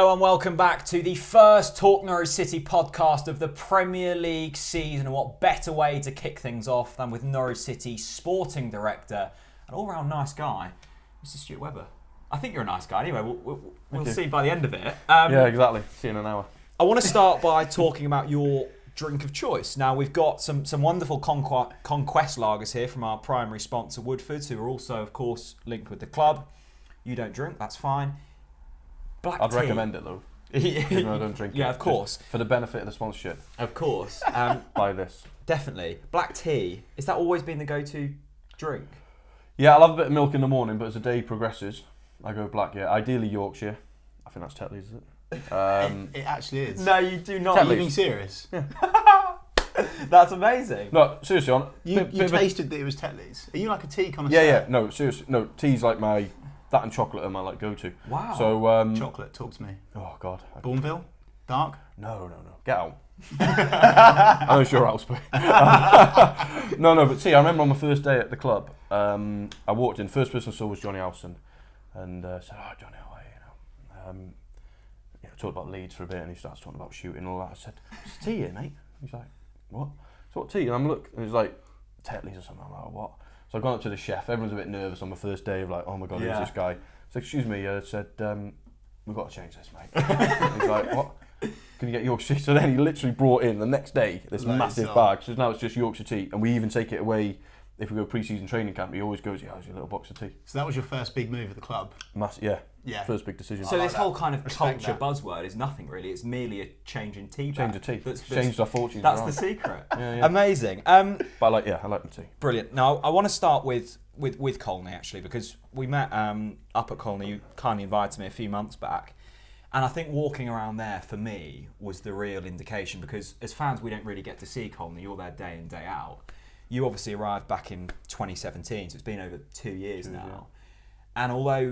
Hello and welcome back to the first Talk Norwich City podcast of the Premier League season. And what better way to kick things off than with Norwich City sporting director, an all-round nice guy, Mr. Stuart Webber. I think you're a nice guy. Anyway, we'll see by the end of it. Yeah, exactly. See you in an hour. I want to start by talking about your drink of choice. Now, we've got some wonderful Conquest lagers here from our primary sponsor, Woodfords, who are also, of course, linked with the club. You don't drink, that's fine. Black I'd tea. recommend it though, even though I don't drink it. Yeah, of course. For the benefit of the sponsorship. Of course. Buy this. Definitely. Black tea, has that always been the go-to drink? Yeah, I love a bit of milk in the morning, but as the day progresses, I go black, yeah. Ideally Yorkshire. I think that's Tetley's, is it? It actually is. No, you do not. Are you being serious? Yeah. That's amazing. No, seriously, You tasted that it was Tetley's. Are you like a tea connoisseur? Yeah, no, seriously. No, tea's like that and chocolate are my like go-to. Wow. So, Chocolate, talk to me. oh God. Bourneville? Dark? No. Get out. I know it's your house, but no. But see, I remember on my first day at the club, I walked in. First person I saw was Johnny Howson, and said, "Oh, Johnny, how are you?" Talked about Leeds for a bit, and he starts talking about shooting and all that. I said, "It's tea here, mate." He's like, "What? So what tea?" And I'm looking, and he's like, "Tetley's or something." I'm like, "What?" So I've gone up to the chef. Everyone's a bit nervous on my first day of like, "Oh my God, who's this guy?" So excuse me, I said, "We've got to change this, mate." He's like, "What? Can you get Yorkshire tea?" So then he literally brought in the next day this massive bag. So now it's just Yorkshire tea, and we even take it away if we go pre-season training camp. He always goes, "Yeah, here's your little box of tea." So that was your first big move at the club? Yeah. First big decision. So this whole kind of Respect culture that. buzzword is nothing really. It's merely a change in tea. Change of tea. That's Changed our fortunes. That's around. the secret. Yeah. Amazing. But I like the tea. Brilliant. Now, I want to start with Colney, actually, because we met up at Colney. You kindly invited me a few months back. And I think walking around there, for me, was the real indication, because as fans, we don't really get to see Colney. You're there day in, day out. You obviously arrived back in 2017, so it's been over 2 years now. Yeah. And although,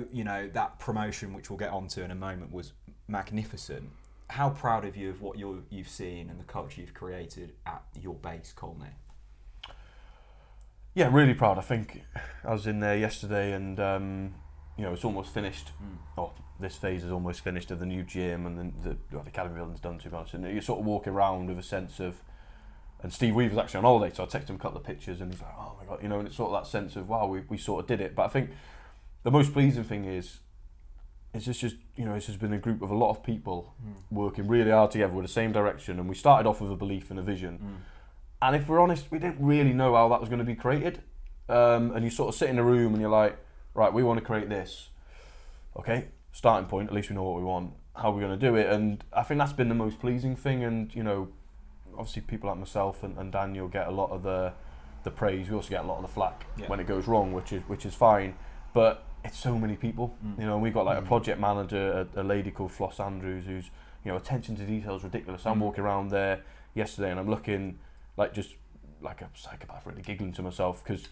that promotion, which we'll get onto in a moment, was magnificent, how proud of you of what you've seen and the culture you've created at your base, Colney? Yeah, really proud. I think I was in there yesterday, and it's almost finished. Oh, this phase is almost finished of the new gym, and then the academy building's done, to be honest. And you sort of walk around with a sense of. And Steve Weaver's actually on holiday, so I texted him a couple of pictures, and he's like, "Oh my God," and it's sort of that sense of, wow, we sort of did it. But I think the most pleasing thing is it's just it's just been a group of a lot of people working really hard together with the same direction, and we started off with a belief and a vision. And if we're honest, we didn't really know how that was going to be created. And you sort of sit in a room and you're like, right, we want to create this. Okay, starting point, at least we know what we want. How are we going to do it? And I think that's been the most pleasing thing. And, obviously people like myself and Daniel get a lot of the praise. We also get a lot of the flack when it goes wrong, which is fine. But it's so many people, and we've got like a project manager, a lady called Floss Andrews, who's, attention to detail is ridiculous. I'm walking around there yesterday and I'm looking like just like a psychopath, really giggling to myself, because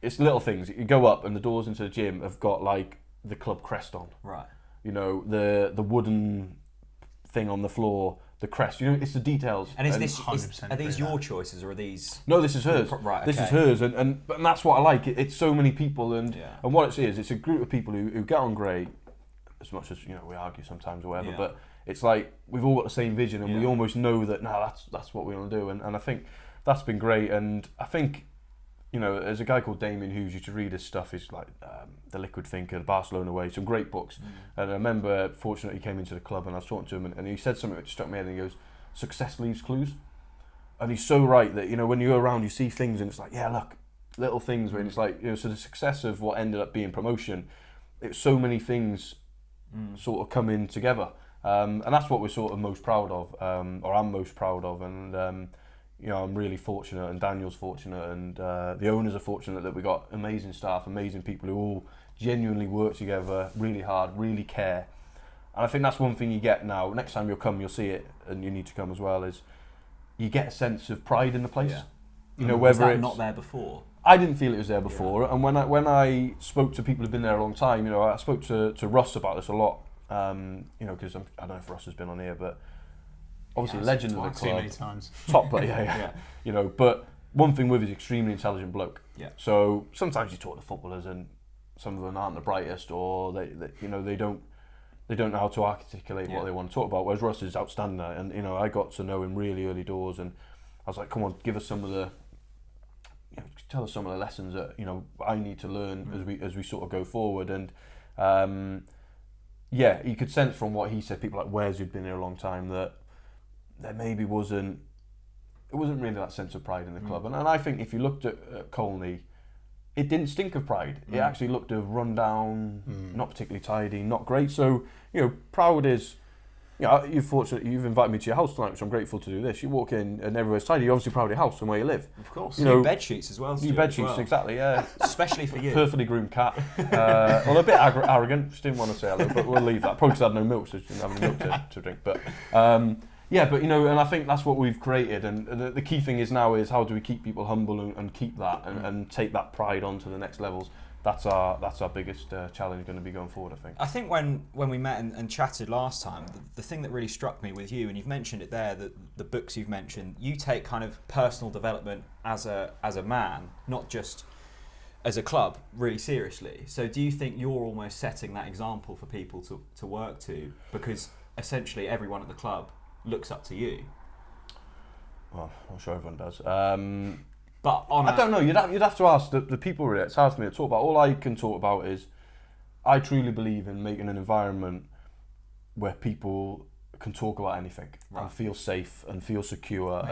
it's little things. You go up and the doors into the gym have got like the club crest on. Right. The wooden thing on the floor, the crest. It's the details. And are these your choices, or are these? No, this is hers. Right. This is hers, and that's what I like. It's so many people, and what it is, it's a group of people who get on great. As much as we argue sometimes or whatever, but it's like we've all got the same vision, and we almost know that that's what we want to do, and I think that's been great. And I think there's a guy called Damien Hughes. You should read his stuff. He's like The Liquid Thinker, The Barcelona Way, some great books. And I remember, fortunately, he came into the club, and I was talking to him, and he said something that struck me, and he goes, "Success leaves clues." And he's so right that when you go around, you see things, and it's like, yeah, look, little things. When it's like so the success of what ended up being promotion, it's so many things sort of come in together, and that's what we're sort of most proud of, or I'm most proud of, and I'm really fortunate, and Daniel's fortunate, and the owners are fortunate that we got amazing staff, amazing people who all genuinely work together really hard, really care. And I think that's one thing you get now. Next time you'll come, you'll see it, and you need to come as well, is you get a sense of pride in the place. Whether was that it's not there before? I didn't feel it was there before, and when I spoke to people who've been there a long time, I spoke to Russ about this a lot, because I don't know if Russ has been on here, but obviously legend of the club, too many times. Top player, but one thing with, he's extremely intelligent bloke. Yeah. So sometimes you talk to footballers and some of them aren't the brightest, or they don't they don't know how to articulate what they want to talk about. Whereas Russ is outstanding at it. And, you know, I got to know him really early doors, and I was like, come on, give us some of the, you know, tell us some of the lessons that, you know, I need to learn as we sort of go forward. And yeah, you could sense from what he said, people like Wes, who'd been here a long time, that there maybe wasn't really that sense of pride in the club. And I think if you looked at Colney, it didn't stink of pride. It actually looked a run down, not particularly tidy, not great. So, you know, proud is, you know, you've invited me to your house tonight, which I'm grateful to do this. You walk in and everywhere's tidy. You're obviously proud of your house and where you live. Of course. You know, bed sheets as well. New bed sheets, exactly, yeah. Especially for you. Perfectly groomed cat. Well, a bit arrogant. Just didn't want to say hello, but we'll leave that. Probably because I had no milk, so she didn't have any milk to drink. But yeah, but you know, and I think that's what we've created. And the key thing is now is how do we keep people humble and keep that and take that pride on to the next levels. That's our biggest challenge going to be going forward, I think. I think when we met and chatted last time, the thing that really struck me with you, and you've mentioned it there, that the books you've mentioned, you take kind of personal development as a man, not just as a club, really seriously. So do you think you're almost setting that example for people to work to? Because essentially everyone at the club looks up to you. Well, I'm sure everyone does. But I don't know. You'd have to ask the people really. It's hard for me to talk about. All I can talk about is I truly believe in making an environment where people can talk about anything and feel safe and feel secure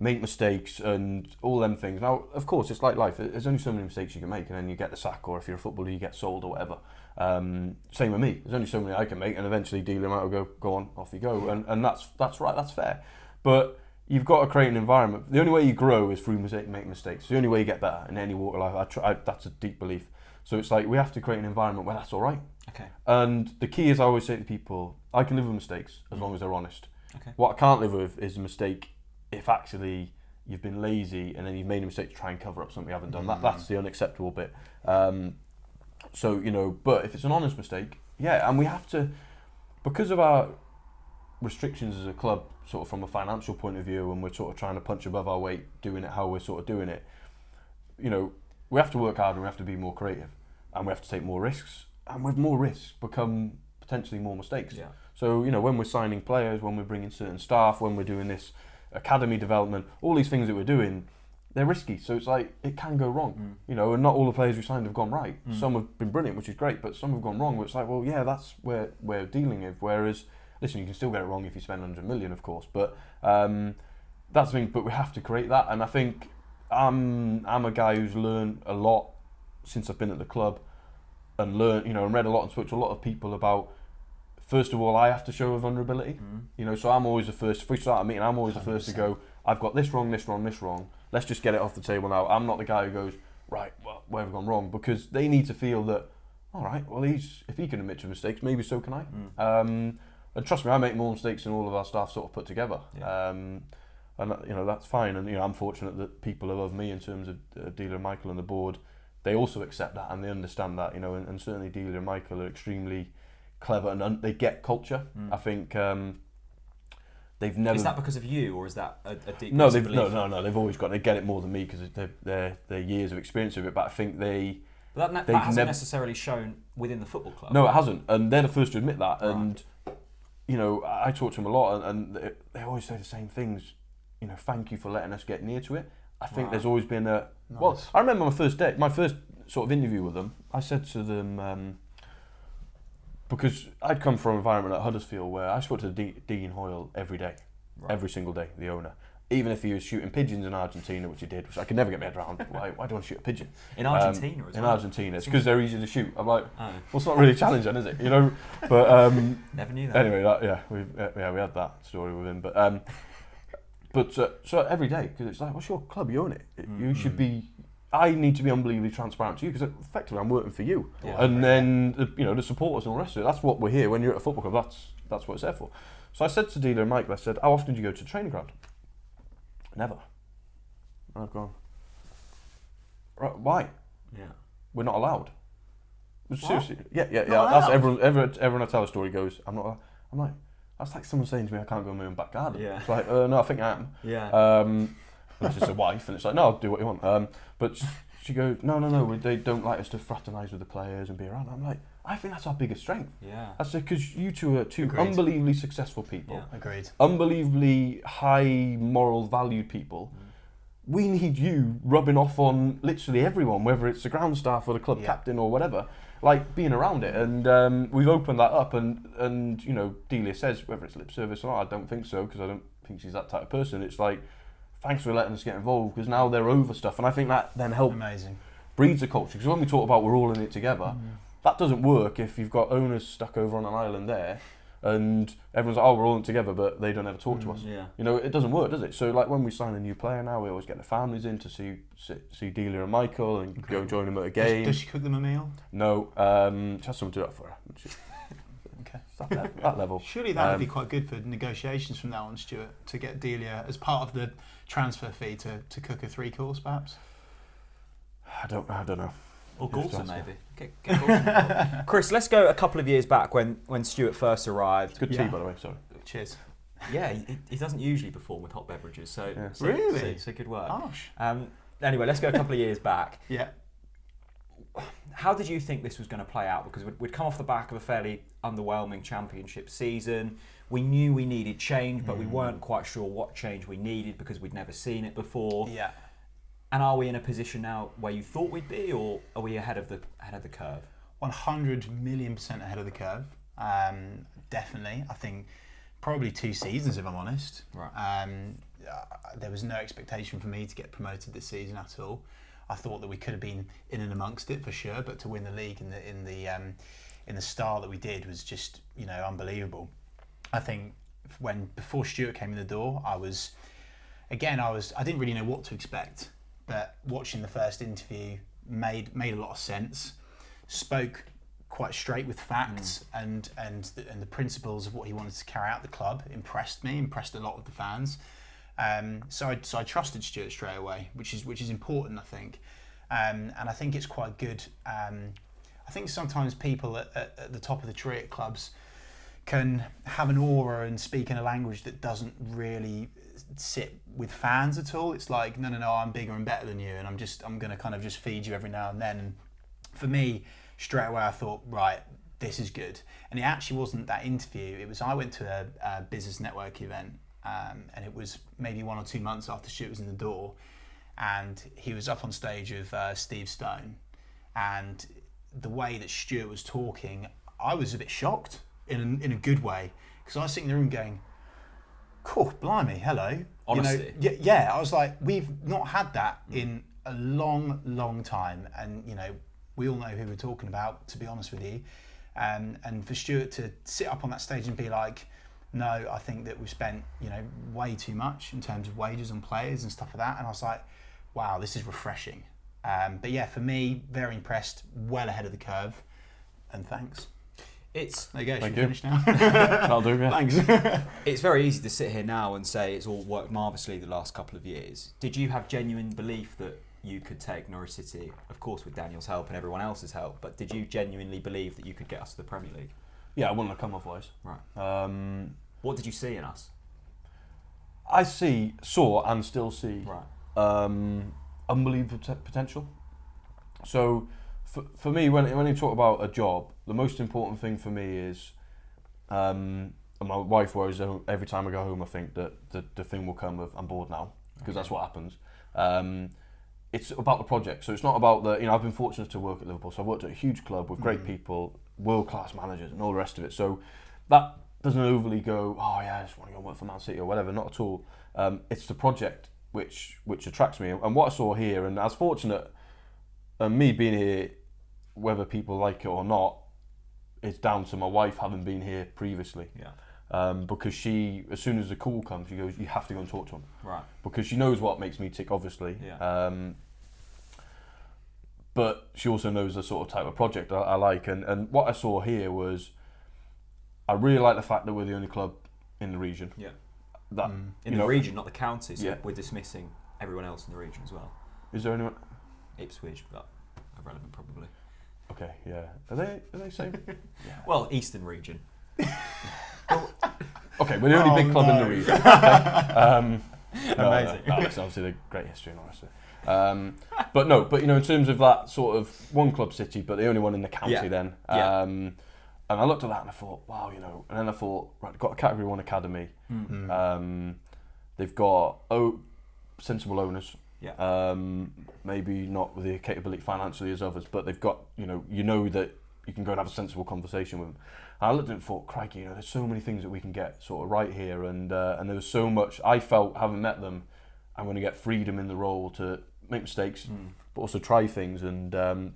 make mistakes and all them things. Now, of course, it's like life. There's only so many mistakes you can make, and then you get the sack, or if you're a footballer, you get sold or whatever. Same with me. There's only so many I can make, and eventually dealer might go on, off you go, and that's right. That's fair, but you've got to create an environment. The only way you grow is through making mistakes. It's the only way you get better in any walk of life. That's a deep belief. So it's like we have to create an environment where that's all right. Okay. And the key is I always say to people, I can live with mistakes as long as they're honest. Okay. What I can't live with is a mistake if actually you've been lazy and then you've made a mistake to try and cover up something you haven't done. That's the unacceptable bit. So, you know, but if it's an honest mistake, yeah, and we have to, because of our restrictions as a club, sort of from a financial point of view, and we're sort of trying to punch above our weight, doing it how we're sort of doing it, you know, we have to work harder and we have to be more creative and we have to take more risks, and with more risks become potentially more mistakes. Yeah. So, you know, when we're signing players, when we're bringing certain staff, when we're doing this academy development, all these things that we're doing, they're risky. So it's like, it can go wrong, you know, and not all the players we signed have gone right. Some have been brilliant, which is great, but some have gone wrong, which is like, well, yeah, that's where we're dealing with. Whereas, listen, you can still get it wrong if you spend 100 million, of course, but that's the thing. But we have to create that, and I think I'm a guy who's learned a lot since I've been at the club, and learned, you know, and read a lot and spoke to a lot of people about. First of all, I have to show a vulnerability, you know. So I'm always the first. If we start a meeting, I'm always the first to go. I've got this wrong, this wrong, this wrong. Let's just get it off the table now. I'm not the guy who goes, right, well, where have we gone wrong? Because they need to feel that, all right, well, if he can admit to mistakes, maybe so can I. And trust me, I make more mistakes than all of our staff sort of put together. Yeah. And you know, that's fine. And you know, I'm fortunate that people above me, in terms of Dealer and Michael and the board, they also accept that and they understand that. You know, and certainly Dealer and Michael are extremely clever and they get culture. I think they've never. Is that because of you, or is that a deep? No, they've always got. They get it more than me because they're years of experience of it. But I think they. But that hasn't necessarily shown within the football club. No, it hasn't, and they're the first to admit that. Right. And you know, I talk to them a lot, and they always say the same things. You know, thank you for letting us get near to it. I think there's always been a. Nice. Well, I remember my first sort of interview with them. I said to them. Because I'd come from an environment at Huddersfield where I spoke to Dean Hoyle every day, every single day, the owner. Even if he was shooting pigeons in Argentina, which he did, which I could never get my head around. Why do I want to shoot a pigeon? In Argentina as well? In Argentina. It's because they're easy to shoot. I'm like, well, it's not really challenging, is it? You know? But never knew that. Anyway, we had that story with him. But so every day, because it's like, what's your club? You own it. You should be. I need to be unbelievably transparent to you because effectively I'm working for you, and then you know, the supporters and all the rest of it. That's what we're here. When you're at a football club, that's what it's there for. So I said to Dealer and Michael, I said, how often do you go to the training ground? Never. And I've gone, right, why? Yeah. We're not allowed. Seriously, yeah. Not That's everyone I tell a story goes, I'm not. I'm like, that's like someone saying to me, I can't go in my own back garden. Yeah. It's like, no, I think I am. Yeah. It's just a wife, and it's like, no, I'll do what you want. But she goes, no, they don't like us to fraternise with the players and be around. I'm like, I think that's our biggest strength. Yeah. That's because you two are two Agreed. unbelievably successful people, Yeah. Agreed. unbelievably high moral valued people. We need you rubbing off on literally everyone, whether it's the ground staff or the club captain or whatever, like being around it. And we've opened that up, and you know, Delia says whether it's lip service or not, I don't think so, because I don't think she's that type of person. It's like, thanks for letting us get involved, because now they're over stuff, and I think that then helps Amazing. breeds a culture. Because when we talk about we're all in it together, that doesn't work if you've got owners stuck over on an island there, and everyone's like, oh, we're all in it together, but they don't ever talk to us. Yeah. You know, it doesn't work, does it? So, like when we sign a new player now, we always get the families in to see Delia and Michael and go join them at a game. Does she cook them a meal? No, she has someone do that for her. Okay. That level. Surely that would be quite good for negotiations from now on, Stuart, to get Delia as part of the transfer fee to cook a 3-course, perhaps. I don't know. Or Yes, Goulson, Johnson. maybe. Get Goulson. Chris, let's go a couple of years back when Stuart first arrived. Good tea, Yeah. by the way. Sorry. Cheers. Yeah, he doesn't usually perform with hot beverages, so, Yeah. so Really? so good work. Harsh. Anyway, let's go a couple of years back. Yeah. How did you think this was going to play out? Because we'd come off the back of a fairly underwhelming championship season. We knew we needed change, but we weren't quite sure what change we needed because we'd never seen it before. Yeah. And are we in a position now where you thought we'd be, or are we ahead of the curve? 100,000,000% ahead of the curve. Definitely. I think probably 2 seasons, if I'm honest. Right. There was no expectation for me to get promoted this season at all. I thought that we could have been in and amongst it for sure, but to win the league in the style that we did was just, you know, unbelievable. I think before Stuart came in the door, I didn't really know what to expect, but watching the first interview made a lot of sense. Spoke quite straight with facts and the principles of what he wanted to carry out the club. Impressed a lot of the fans. So I trusted Stuart straight away, which is important, I think. And I think it's quite good. I think sometimes people at the top of the tree at clubs can have an aura and speak in a language that doesn't really sit with fans at all. It's like, no, I'm bigger and better than you, and I'm going to kind of just feed you every now and then. And for me, straight away, I thought, right, this is good. And it actually wasn't that interview. It was, I went to a business network event, and it was maybe 1 or 2 months after Stuart was in the door, and he was up on stage with Steve Stone, and the way that Stuart was talking, I was a bit shocked in a good way, because I was sitting in the room going, cool, blimey, hello. Honesty. You know, yeah, I was like, we've not had that in a long, long time, and you know, we all know who we're talking about, to be honest with you. And for Stuart to sit up on that stage and be like, no, I think that we've spent, you know, way too much in terms of wages on players and stuff like that. And I was like, wow, this is refreshing. But yeah, for me, very impressed, well ahead of the curve. And thanks. There you go, should we finish now? That'll do, yeah. Thanks. It's very easy to sit here now and say it's all worked marvellously the last couple of years. Did you have genuine belief that you could take Norwich City, of course with Daniel's help and everyone else's help, but did you genuinely believe that you could get us to the Premier League? Yeah, I wouldn't have come otherwise. Right. What did you see in us? I saw and still see Right. unbelievable potential. So for me, when you talk about a job, the most important thing for me is, and my wife worries every time I go home, I think that the thing will come of I'm bored now, because that's what happens. It's about the project. So it's not about I've been fortunate to work at Liverpool, so I've worked at a huge club with great people, world-class managers and all the rest of it. So that doesn't overly go, oh yeah, I just want to go work for Man City or whatever, not at all. It's the project which attracts me. And what I saw here, and I was fortunate, me being here, whether people like it or not, it's down to my wife having been here previously. Yeah. Because she, as soon as the call comes, she goes, you have to go and talk to him. Right. Because she knows what makes me tick, obviously. Yeah. But she also knows the sort of type of project I like. And what I saw here was, I really like the fact that we're the only club in the region. Yeah. That In the region, not the county. So Yeah. we're dismissing everyone else in the region as well. Is there anyone? Ipswich, but irrelevant probably. Okay, yeah. Are they same? Well, Eastern region. Okay, we're the only big club in the region. Okay. Amazing. No, it's obviously a great history and all the rest of But in terms of that sort of one club city, but the only one in the county then. And I looked at that and I thought, wow, and then I thought, right, they've got a Category 1 academy. They've got sensible owners. Yeah. Maybe not with the capability financially as others, but they've got, that you can go and have a sensible conversation with them. And I looked at it and thought, crikey, there's so many things that we can get sort of right here, and there was so much. I felt, having met them, I'm going to get freedom in the role to make mistakes, but also try things and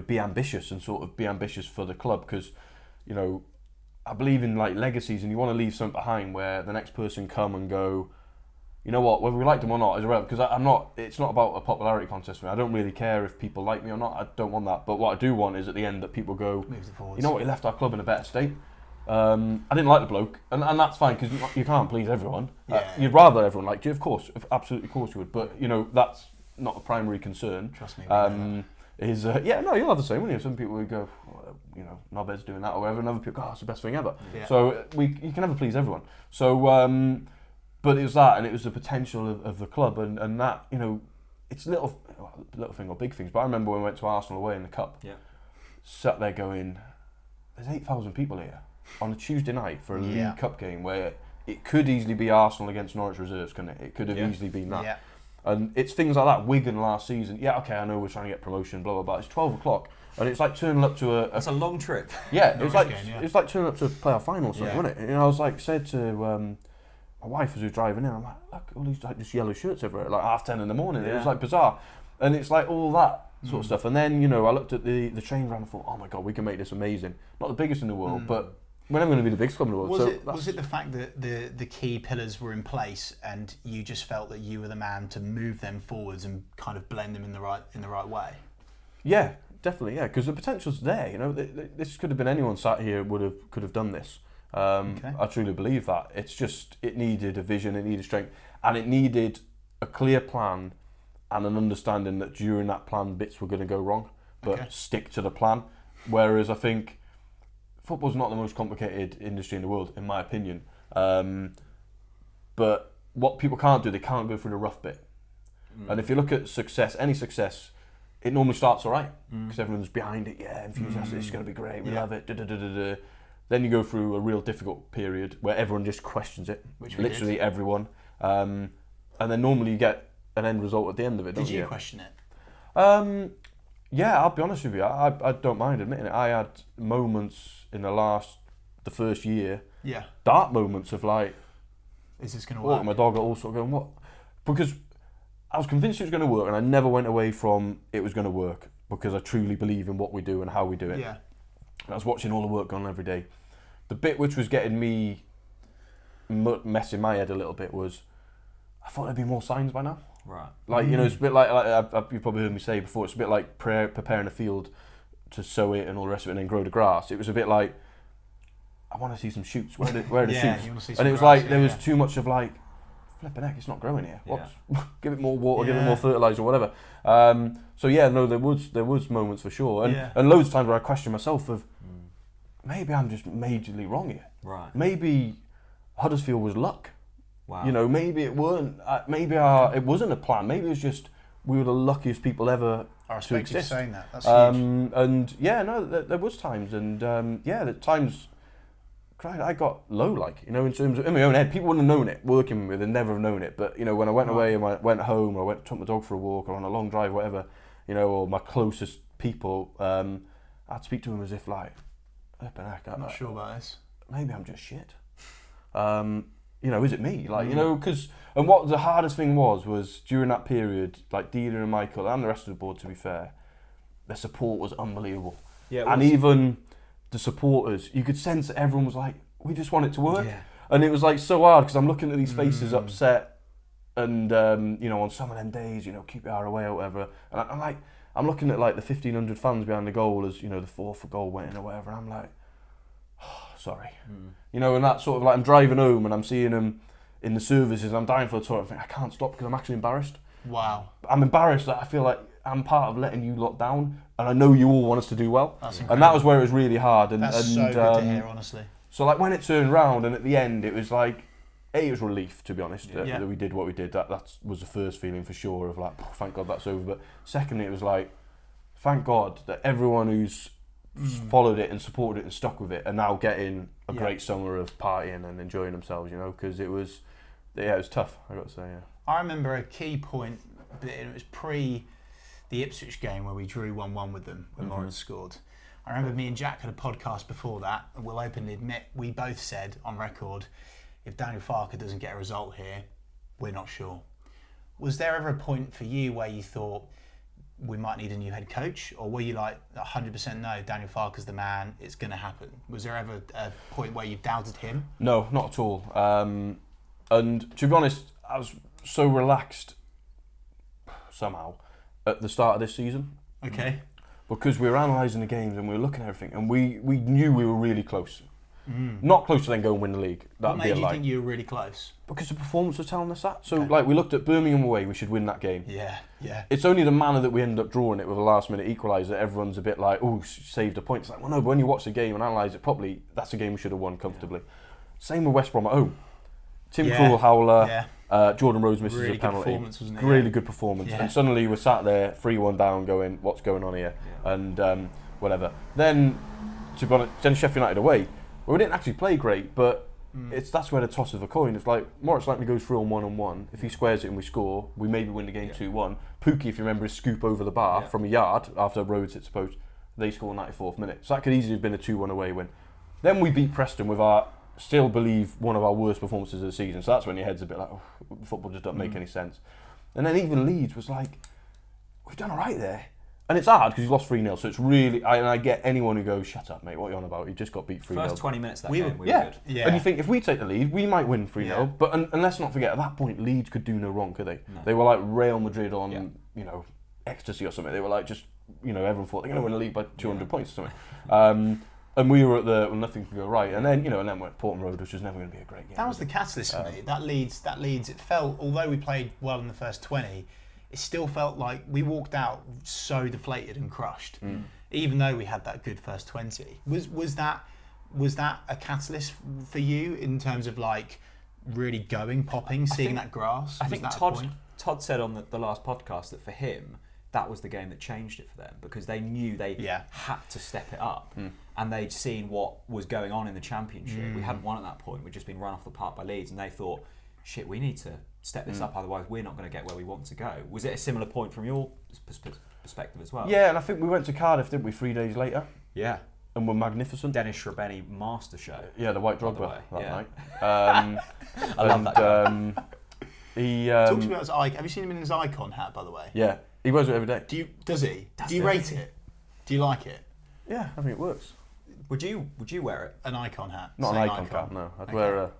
be ambitious and sort of be ambitious for the club, because I believe in like legacies, and you want to leave something behind where the next person come and go, you know what, whether we like them or not is irrelevant, because it's not about a popularity contest for me. I don't really care if people like me or not. I don't want that. But what I do want is at the end that people go, you know what, he left our club in a better state. I didn't like the bloke, and that's fine, because you can't please everyone. You'd rather everyone liked you, of course, absolutely, of course you would. But that's not a primary concern. Trust me. You'll have the same, won't you? Some people would go, knobhead's doing that or whatever, and other people go, it's the best thing ever. Yeah. So you can never please everyone. So, but it was that, and it was the potential of the club, and that, it's little thing or big things. But I remember when we went to Arsenal away in the Cup, sat there going, there's 8,000 people here on a Tuesday night for a League Cup game where it could easily be Arsenal against Norwich Reserves, couldn't it? It could have easily been that. Yeah. And it's things like that. Wigan last season, I know we're trying to get promotion, blah, blah, blah. It's 12 o'clock, and it's like turning up to That's a long trip. Yeah, it's like turning up to a playoff final or something, wasn't it? And I was like, said to my wife as we were driving in, I'm like, look, all these like just yellow shirts everywhere, like 10:30 in the morning. It was like bizarre. And it's like all that sort of stuff. And then, I looked at the train round and thought, oh my God, we can make this amazing. Not the biggest in the world, but we're never going to be the biggest club in the world. Was it the fact that the key pillars were in place and you just felt that you were the man to move them forwards and kind of blend them in the right way? Yeah, definitely, yeah, because the potential's there. This could have been anyone sat here could have done this. I truly believe that. It's just, it needed a vision, it needed strength, and it needed a clear plan and an understanding that during that plan bits were going to go wrong, but stick to the plan. Whereas I think football's not the most complicated industry in the world, in my opinion. But what people can't do, they can't go through the rough bit. And if you look at success, any success, it normally starts all right, because everyone's behind it, enthusiastic, it's going to be great, we love it, da-da-da-da-da. Then you go through a real difficult period where everyone just questions it, literally everyone. And then normally you get an end result at the end of it, don't you? Did you question it? Yeah, I'll be honest with you, I don't mind admitting it. I had moments in the first year, dark moments of like, is this going to work? My dog also going, what? Because I was convinced it was going to work, and I never went away from it was going to work, because I truly believe in what we do and how we do it. Yeah. I was watching all the work going on every day. The bit which was getting me messing my head a little bit was, I thought there'd be more signs by now. Right. Like, it's a bit like you've probably heard me say before, it's a bit like preparing a field to sow it and all the rest of it and then grow the grass. It was a bit like, I want to see some shoots. Where are the shoots? You want to see and some it was grass, like, there was too much of like, flipping heck, it's not growing here. Give it more water, give it more fertiliser or whatever. There was moments for sure. And loads of times where I questioned myself of, maybe I'm just majorly wrong here. Right. Maybe Huddersfield was luck. Wow. Maybe it weren't. It wasn't a plan. Maybe it was just we were the luckiest people ever I respect to you exist. saying that. That's huge. And there was times, and the times. I got low, like, in terms of in my own head. People wouldn't have known it working with me. They'd never have known it. But when I went away and I went home, or took my dog for a walk, or on a long drive, whatever, or my closest people, I'd speak to them as if like, flipping heck, I'm not sure about this. Maybe I'm just shit. Is it me? Like, because, and what the hardest thing was during that period, like Dina and Michael and the rest of the board, to be fair, their support was unbelievable. Yeah, and even the supporters, you could sense that everyone was like, we just want it to work. Yeah. And it was like so hard, because I'm looking at these faces upset, and on some of them days, keep your eye away or whatever. And I'm looking at like the 1,500 fans behind the goal as, the fourth goal went in or whatever, and I'm like, sorry. And that sort of like, I'm driving home and I'm seeing them in the services, I'm dying for a toilet, I think I can't stop because I'm actually embarrassed. Wow. I'm embarrassed that I feel like I'm part of letting you lot down, and I know you all want us to do well. And that was where it was really hard. And that's so good to hear, honestly. So like when it turned round and at the end it was like, it was relief, to be honest, Yeah. that we did what we did. That was the first feeling for sure of like, thank God that's over. But secondly, it was like, thank God that everyone who's followed it and supported it and stuck with it are now getting a great summer of partying and enjoying themselves, you know, because it was tough, I got to say, yeah. I remember a key point, but it was pre the Ipswich game where we drew 1-1 with them when Lawrence scored. I remember me and Jack had a podcast before that, and we'll openly admit we both said on record, if Daniel Farke doesn't get a result here, we're not sure. Was there ever a point for you where you thought we might need a new head coach, or were you like 100% no, Daniel Farke's the man, it's going to happen? Was there ever a point where you doubted him? No, not at all. And to be honest, I was so relaxed somehow at the start of this season. Okay. Because we were analysing the games and we were looking at everything, and we knew we were really close. Not close to then go and win the league. What made you think you were really close? Because the performance was telling us that. So, like, we looked at Birmingham away, we should win that game. Yeah. It's only the manner that we ended up drawing it with a last-minute equaliser that everyone's a bit like, oh, saved a point. It's like, well, no, but when you watch the game and analyse it properly, that's a game we should have won comfortably. Same with West Brom at home. Tim Krul, Howler, Jordan Rhodes misses really a penalty. Good performance, wasn't it? Really good performance. Yeah. And suddenly we're sat there, 3-1 down, going, what's going on here? Yeah. And whatever. Then, to be honest, then Sheffield United away. Well, we didn't actually play great, but that's where the toss of a coin. It's like Moritz likely goes through on 1-on-1. If he squares it and we score, we maybe win the game 2-1. Pookie, if you remember, his scoop over the bar from a yard after Rhodes hits the post. They score 94th minute. So that could easily have been a 2-1 away win. Then we beat Preston with our, still believe, one of our worst performances of the season. So that's when your head's a bit like, oh, football just doesn't make any sense. And then even Leeds was like, we've done all right there. And it's hard because he's lost 3-0, so it's really... I get anyone who goes, shut up, mate, what are you on about? You just got beat 3-0. First 20 minutes of that game, we were good. Yeah. And you think, if we take the lead, we might win 3-0. Yeah. But and let's not forget, at that point, Leeds could do no wrong, could they? No. They were like Real Madrid on, ecstasy or something. They were like just, everyone thought they're going to win the league by 200 points or something. And we were at the, well, nothing could go right. And then, and then went Portman Road, which was never going to be a great game. That was the catalyst for me. That Leeds, it felt, although we played well in the first 20, it still felt like we walked out so deflated and crushed, even though we had that good first 20. Was that a catalyst for you in terms of like really popping, seeing that grass? I think Todd said on the last podcast that for him, that was the game that changed it for them, because they knew they had to step it up, and they'd seen what was going on in the Championship. We hadn't won at that point. We'd just been run off the park by Leeds, and they thought, shit, we need to step this up, otherwise we're not going to get where we want to go. Was it a similar point from your perspective as well? Yeah, and I think we went to Cardiff, didn't we, 3 days later? Yeah. And were magnificent. Dennis Shrabeni master show. Yeah, the White Drogba that night. I love that guy. He talk to me about his icon. Have you seen him in his icon hat, by the way? Yeah, he wears it every day. Does he? Do you rate it? Do you like it? Yeah, I think it works. Would you wear it? An icon hat? Not an icon cap, no. I'd wear a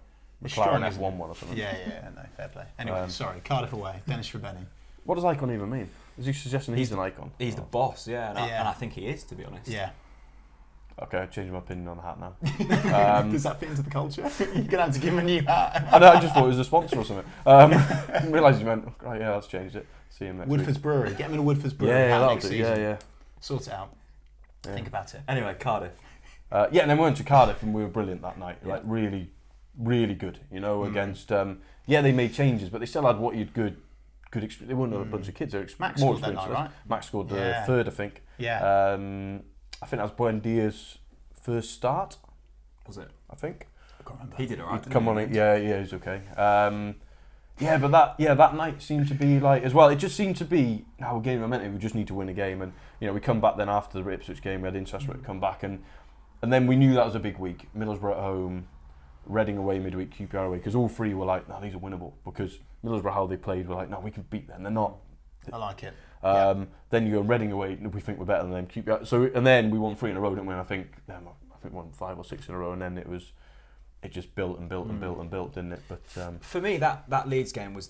McLaren F1 one or something. Yeah, no, fair play. Anyway, sorry, Cardiff away, Dennis Shrabeni. What does icon even mean? Is he suggesting he's an icon? He's the boss, and I think he is, to be honest. Yeah. Okay, I've changed my opinion on the hat now. Does that fit into the culture? You're going to have to give him a new hat. I just thought it was a sponsor or something. Didn't realise you meant, right, yeah, let's change it. See him next Woodford's week. Brewery. Get him in a Woodford's Brewery Yeah, hat that'll next do. season. Yeah. Sort it out. Yeah. Think about it. Anyway, Cardiff. And then we went to Cardiff and we were brilliant that night. Like, really, really good, against... they made changes, but they still had what you'd good experience. They weren't a bunch of kids. They were Max more scored that experienced. night, right? Max scored the third, I think. Yeah. I think that was Buendia's first start. Was it? I think. I can't remember. He did all right. He'd come on it. Yeah, he's okay. But that night seemed to be like, as well, it just seemed to be, now we're gaining momentum, we just need to win a game. And, we come back then after the Ipswich game, we had interest rate to come back. And then we knew that was a big week. Middlesbrough at home, Reading away midweek, QPR away, because all three were like, no, these are winnable. Because Middlesbrough, how they played, were like, no, we can beat them. They're not. I like it. Then you go Reading away, we think we're better than them. QPR. So, and then we won 3 in a row, didn't we? And I think won 5 or 6 in a row, and then it just built and built and built and built, didn't it? But for me, that Leeds game was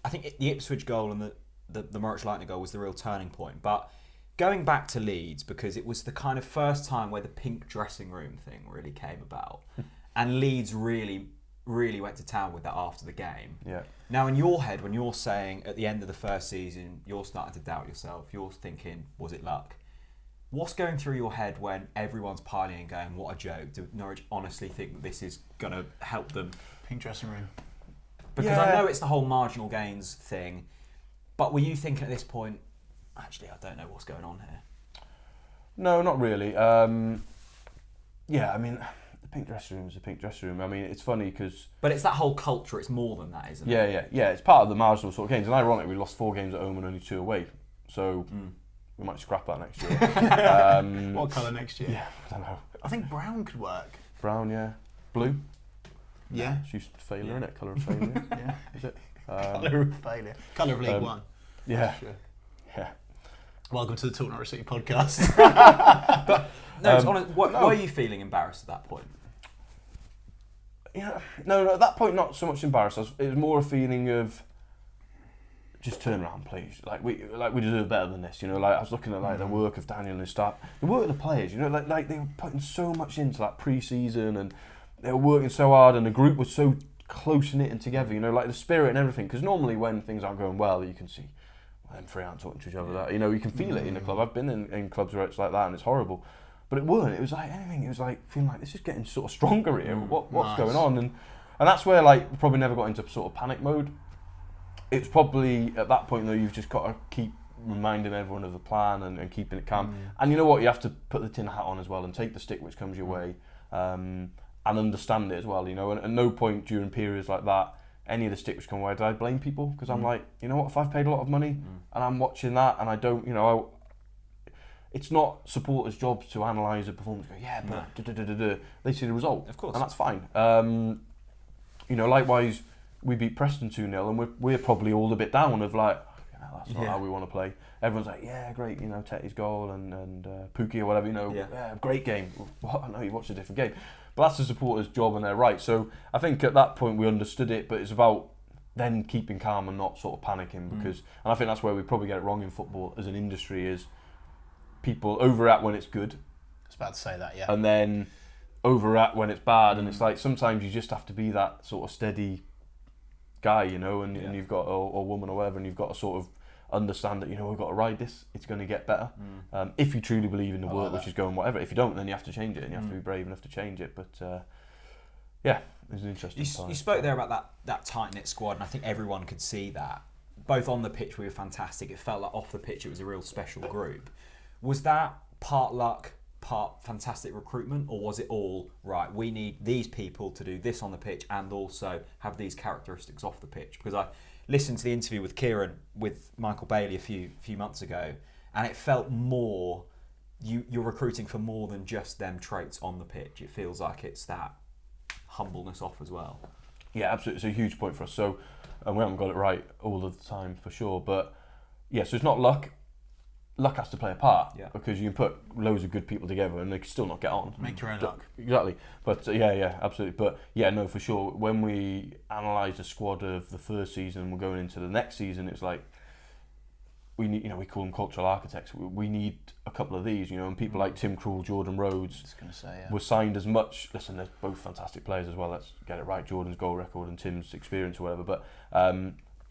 I think the Ipswich goal and the Norwich Lightning goal was the real turning point. But going back to Leeds, because it was the kind of first time where the pink dressing room thing really came about, and Leeds really, really went to town with that after the game. Yeah. Now, in your head, when you're saying at the end of the first season, you're starting to doubt yourself. You're thinking, was it luck? What's going through your head when everyone's piling and going, what a joke? Do Norwich honestly think that this is going to help them? Pink dressing room. Because I know it's the whole marginal gains thing, but were you thinking at this point, actually, I don't know what's going on here? No, not really. Yeah, I mean, the pink dressing room is a pink dressing room. I mean, it's funny because... But it's that whole culture, it's more than that, isn't it? Yeah. It's part of the marginal sort of games. And ironically, we lost 4 games at home and only 2 away. So we might scrap that next year. What colour next year? Yeah, I don't know. I think brown could work. Brown, yeah. Blue? Yeah. It's used to failure, innit? Colour of failure. Yeah. Is it? Colour of failure. Colour of League One. Yeah. Sure. Yeah. Welcome to the Talk Norwich City podcast. But no, it's honest, why are you feeling embarrassed at that point? Yeah, no, at that point, not so much embarrassed. It was more a feeling of just turn around, please. Like we deserve better than this, you know. Like I was looking at the work of Daniel and his staff, the work of the players, you know, like they were putting so much into that pre-season and they were working so hard, and the group was so close knit and together, you know, like the spirit and everything. Because normally when things aren't going well, you can see them 3 aren't talking to each other. That, you know, you can feel it in the club. I've been in clubs where it's like that and it's horrible. But it weren't. It was like anything. It was like feeling like this is getting sort of stronger here. What's going on? And that's where like we probably never got into sort of panic mode. It's probably at that point though you've just got to keep reminding everyone of the plan and keeping it calm. And you know what? You have to put the tin hat on as well and take the stick which comes your way and understand it as well. You know, and at no point during periods like that, any of the stick which come away, did I blame people? Because I'm like, you know what? If I've paid a lot of money and I'm watching that and I don't, you know, it's not supporters' jobs to analyse a performance. Go, yeah, but they see the result, of course, and that's fine. You know, likewise, we beat Preston 2-0, and we're probably all a bit down of like, that's not how we want to play. Everyone's like, yeah, great, you know, Tetty's goal and Pookie or whatever, you know, great game. What? I know you watched a different game, but that's the supporters' job and they're right. So I think at that point we understood it, but it's about then keeping calm and not sort of panicking because, and I think that's where we probably get it wrong in football as an industry is. People overreact when it's good. I was about to say that, yeah. And then overreact when it's bad. And it's like sometimes you just have to be that sort of steady guy, you know, and you've got, or woman or whatever, and you've got to sort of understand that, you know, we've got to ride this, it's going to get better. If you truly believe in the work which is going whatever. If you don't, then you have to change it and you have to be brave enough to change it. But yeah, it was an interesting time. You spoke there about that tight-knit squad, and I think everyone could see that. Both on the pitch we were fantastic. It felt like off the pitch it was a real special group. Was that part luck, part fantastic recruitment, or was it all, right, we need these people to do this on the pitch and also have these characteristics off the pitch? Because I listened to the interview with Kieran with Michael Bailey a few months ago, and it felt more, you're recruiting for more than just them traits on the pitch. It feels like it's that humbleness off as well. Yeah, absolutely. It's a huge point for us. So, and we haven't got it right all of the time for sure, but yeah, so it's not luck. Luck has to play a part because you can put loads of good people together and they can still not get on. Make your own luck. Exactly. But yeah, absolutely. But yeah, no, for sure. When we analyse the squad of the first season, we're going into the next season. It's like we need, you know, we call them cultural architects. We need a couple of these, you know, and people like Tim Krul, Jordan Rhodes were signed as much. Listen, they're both fantastic players as well. Let's get it right. Jordan's goal record and Tim's experience or whatever.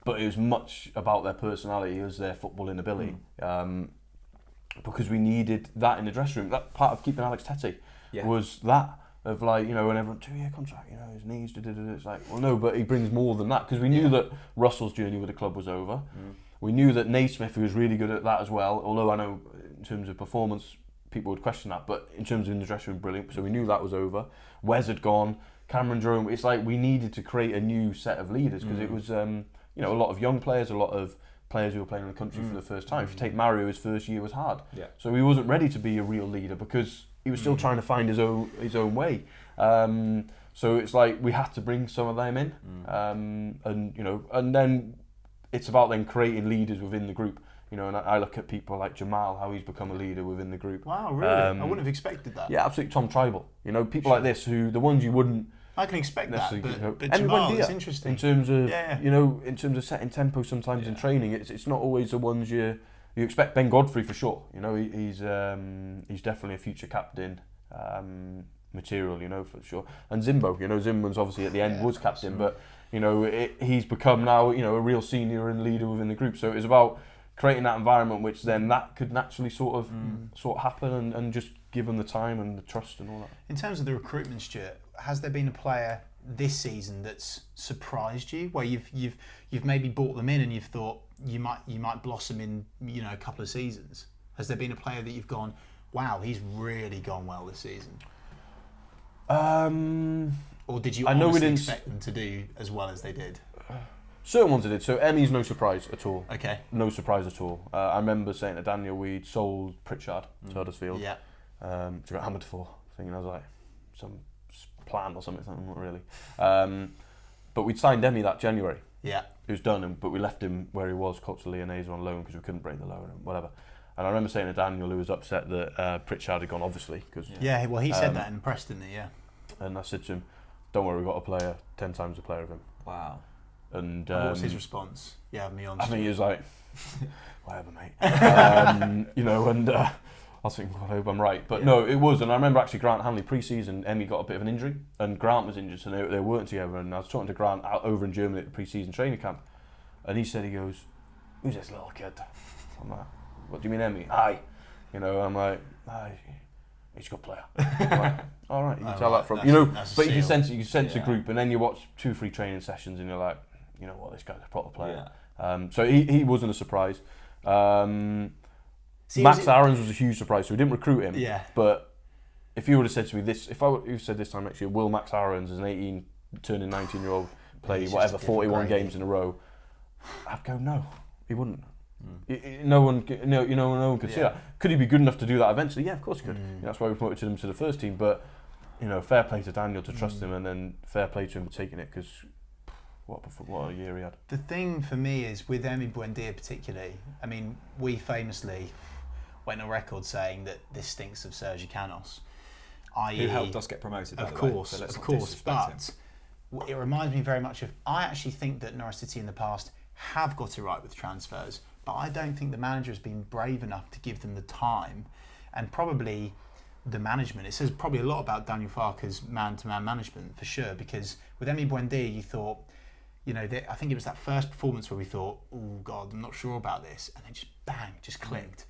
But it was much about their personality as their footballing ability. Because we needed that in the dressing room. That part of keeping Alex Tetty was that of like, you know, and everyone 2-year contract, you know, his knees, it's like, well, no, but he brings more than that because we knew that Russell's journey with the club was over. We knew that Naismith, who was really good at that as well, although I know in terms of performance, people would question that, but in terms of in the dressing room, brilliant. So we knew that was over. Wes had gone, Cameron Jerome. It's like we needed to create a new set of leaders because it was, you know, a lot of young players, a lot of players who were playing in the country for the first time. If you take Mario, his first year was hard. So he wasn't ready to be a real leader because he was still trying to find his own way. So it's like we had to bring some of them in, and you know, and then it's about then creating leaders within the group. You know, and I look at people like Jamal, how he's become a leader within the group. Wow, really? I wouldn't have expected that. Yeah, absolutely. Tom Tribal. You know, people like this who the ones you wouldn't. I can expect that, you know, but Jamal, it's interesting. In terms of, you know, in terms of setting tempo sometimes in training, it's not always the ones you expect. Ben Godfrey for sure. You know, he's definitely a future captain material, you know, for sure. And Zimbo, you know, Zimbo's obviously at the end was captain, but, you know, he's become now, you know, a real senior and leader within the group. So it was about creating that environment, which then that could naturally sort of happen, and just give them the time and the trust and all that. In terms of the recruitment, Stuart, has there been a player this season that's surprised you, where you've maybe bought them in and you've thought you might blossom in a couple of seasons? Has there been a player that you've gone, wow, he's really gone well this season? Or did you honestly expect them to do as well as they did? Certain ones I did. So Emmy's no surprise at all. Okay. No surprise at all. I remember saying to Daniel, we'd sold Pritchard to Huddersfield. Yeah. To get hammered for, thinking I was like, some plan or something, not really. But we'd signed Emmy that January. Yeah. He was done, but we left him where he was, Coach Lyonnaise on loan, because we couldn't break the loan and whatever. And I remember saying to Daniel, who was upset that Pritchard had gone, obviously. Cause, yeah, well, he said that in press, didn't he? Yeah. And I said to him, don't worry, we've got a player 10 times the player of him. Wow. And what was his response? Yeah, have me on. I think he was like, whatever, mate. And I was thinking, God, I hope I'm right. But no, it was. And I remember actually Grant Hanley, pre-season, Emmy got a bit of an injury, and Grant was injured, so they weren't together. And I was talking to Grant out over in Germany at the pre-season training camp, and he goes, who's this little kid? I'm like, what do you mean, Emmy? Aye. I'm like, aye. He's a good player. I'm like, all right, you can tell that from but you can sense a group, and then you watch 2-3 training sessions, and you're like, you know what, this guy's a proper player. Yeah. So he wasn't a surprise. Max Aarons was a huge surprise, so we didn't recruit him. Yeah. But if you would have said to me this, you said this time next year, will Max Aarons, as an 18 turning 19-year-old, play 41 games in a row? I'd go, no, he wouldn't. No one could see that. Could he be good enough to do that eventually? Yeah, of course he could. That's why we promoted him to the first team. But fair play to Daniel to trust him, and then fair play to him for taking it, because what a year he had. The thing for me is with Emi Buendia particularly. I mean, we famously went on record saying that this stinks of Sergi Canos, who helped us get promoted. Of course. But it reminds me very much of. I actually think that Norwich City in the past have got it right with transfers, but I don't think the manager has been brave enough to give them the time, and probably the management. It says probably a lot about Daniel Farke's man-to-man management for sure, because with Emi Buendia you thought, I think it was that first performance where we thought, oh God, I'm not sure about this, and then just bang, just clicked.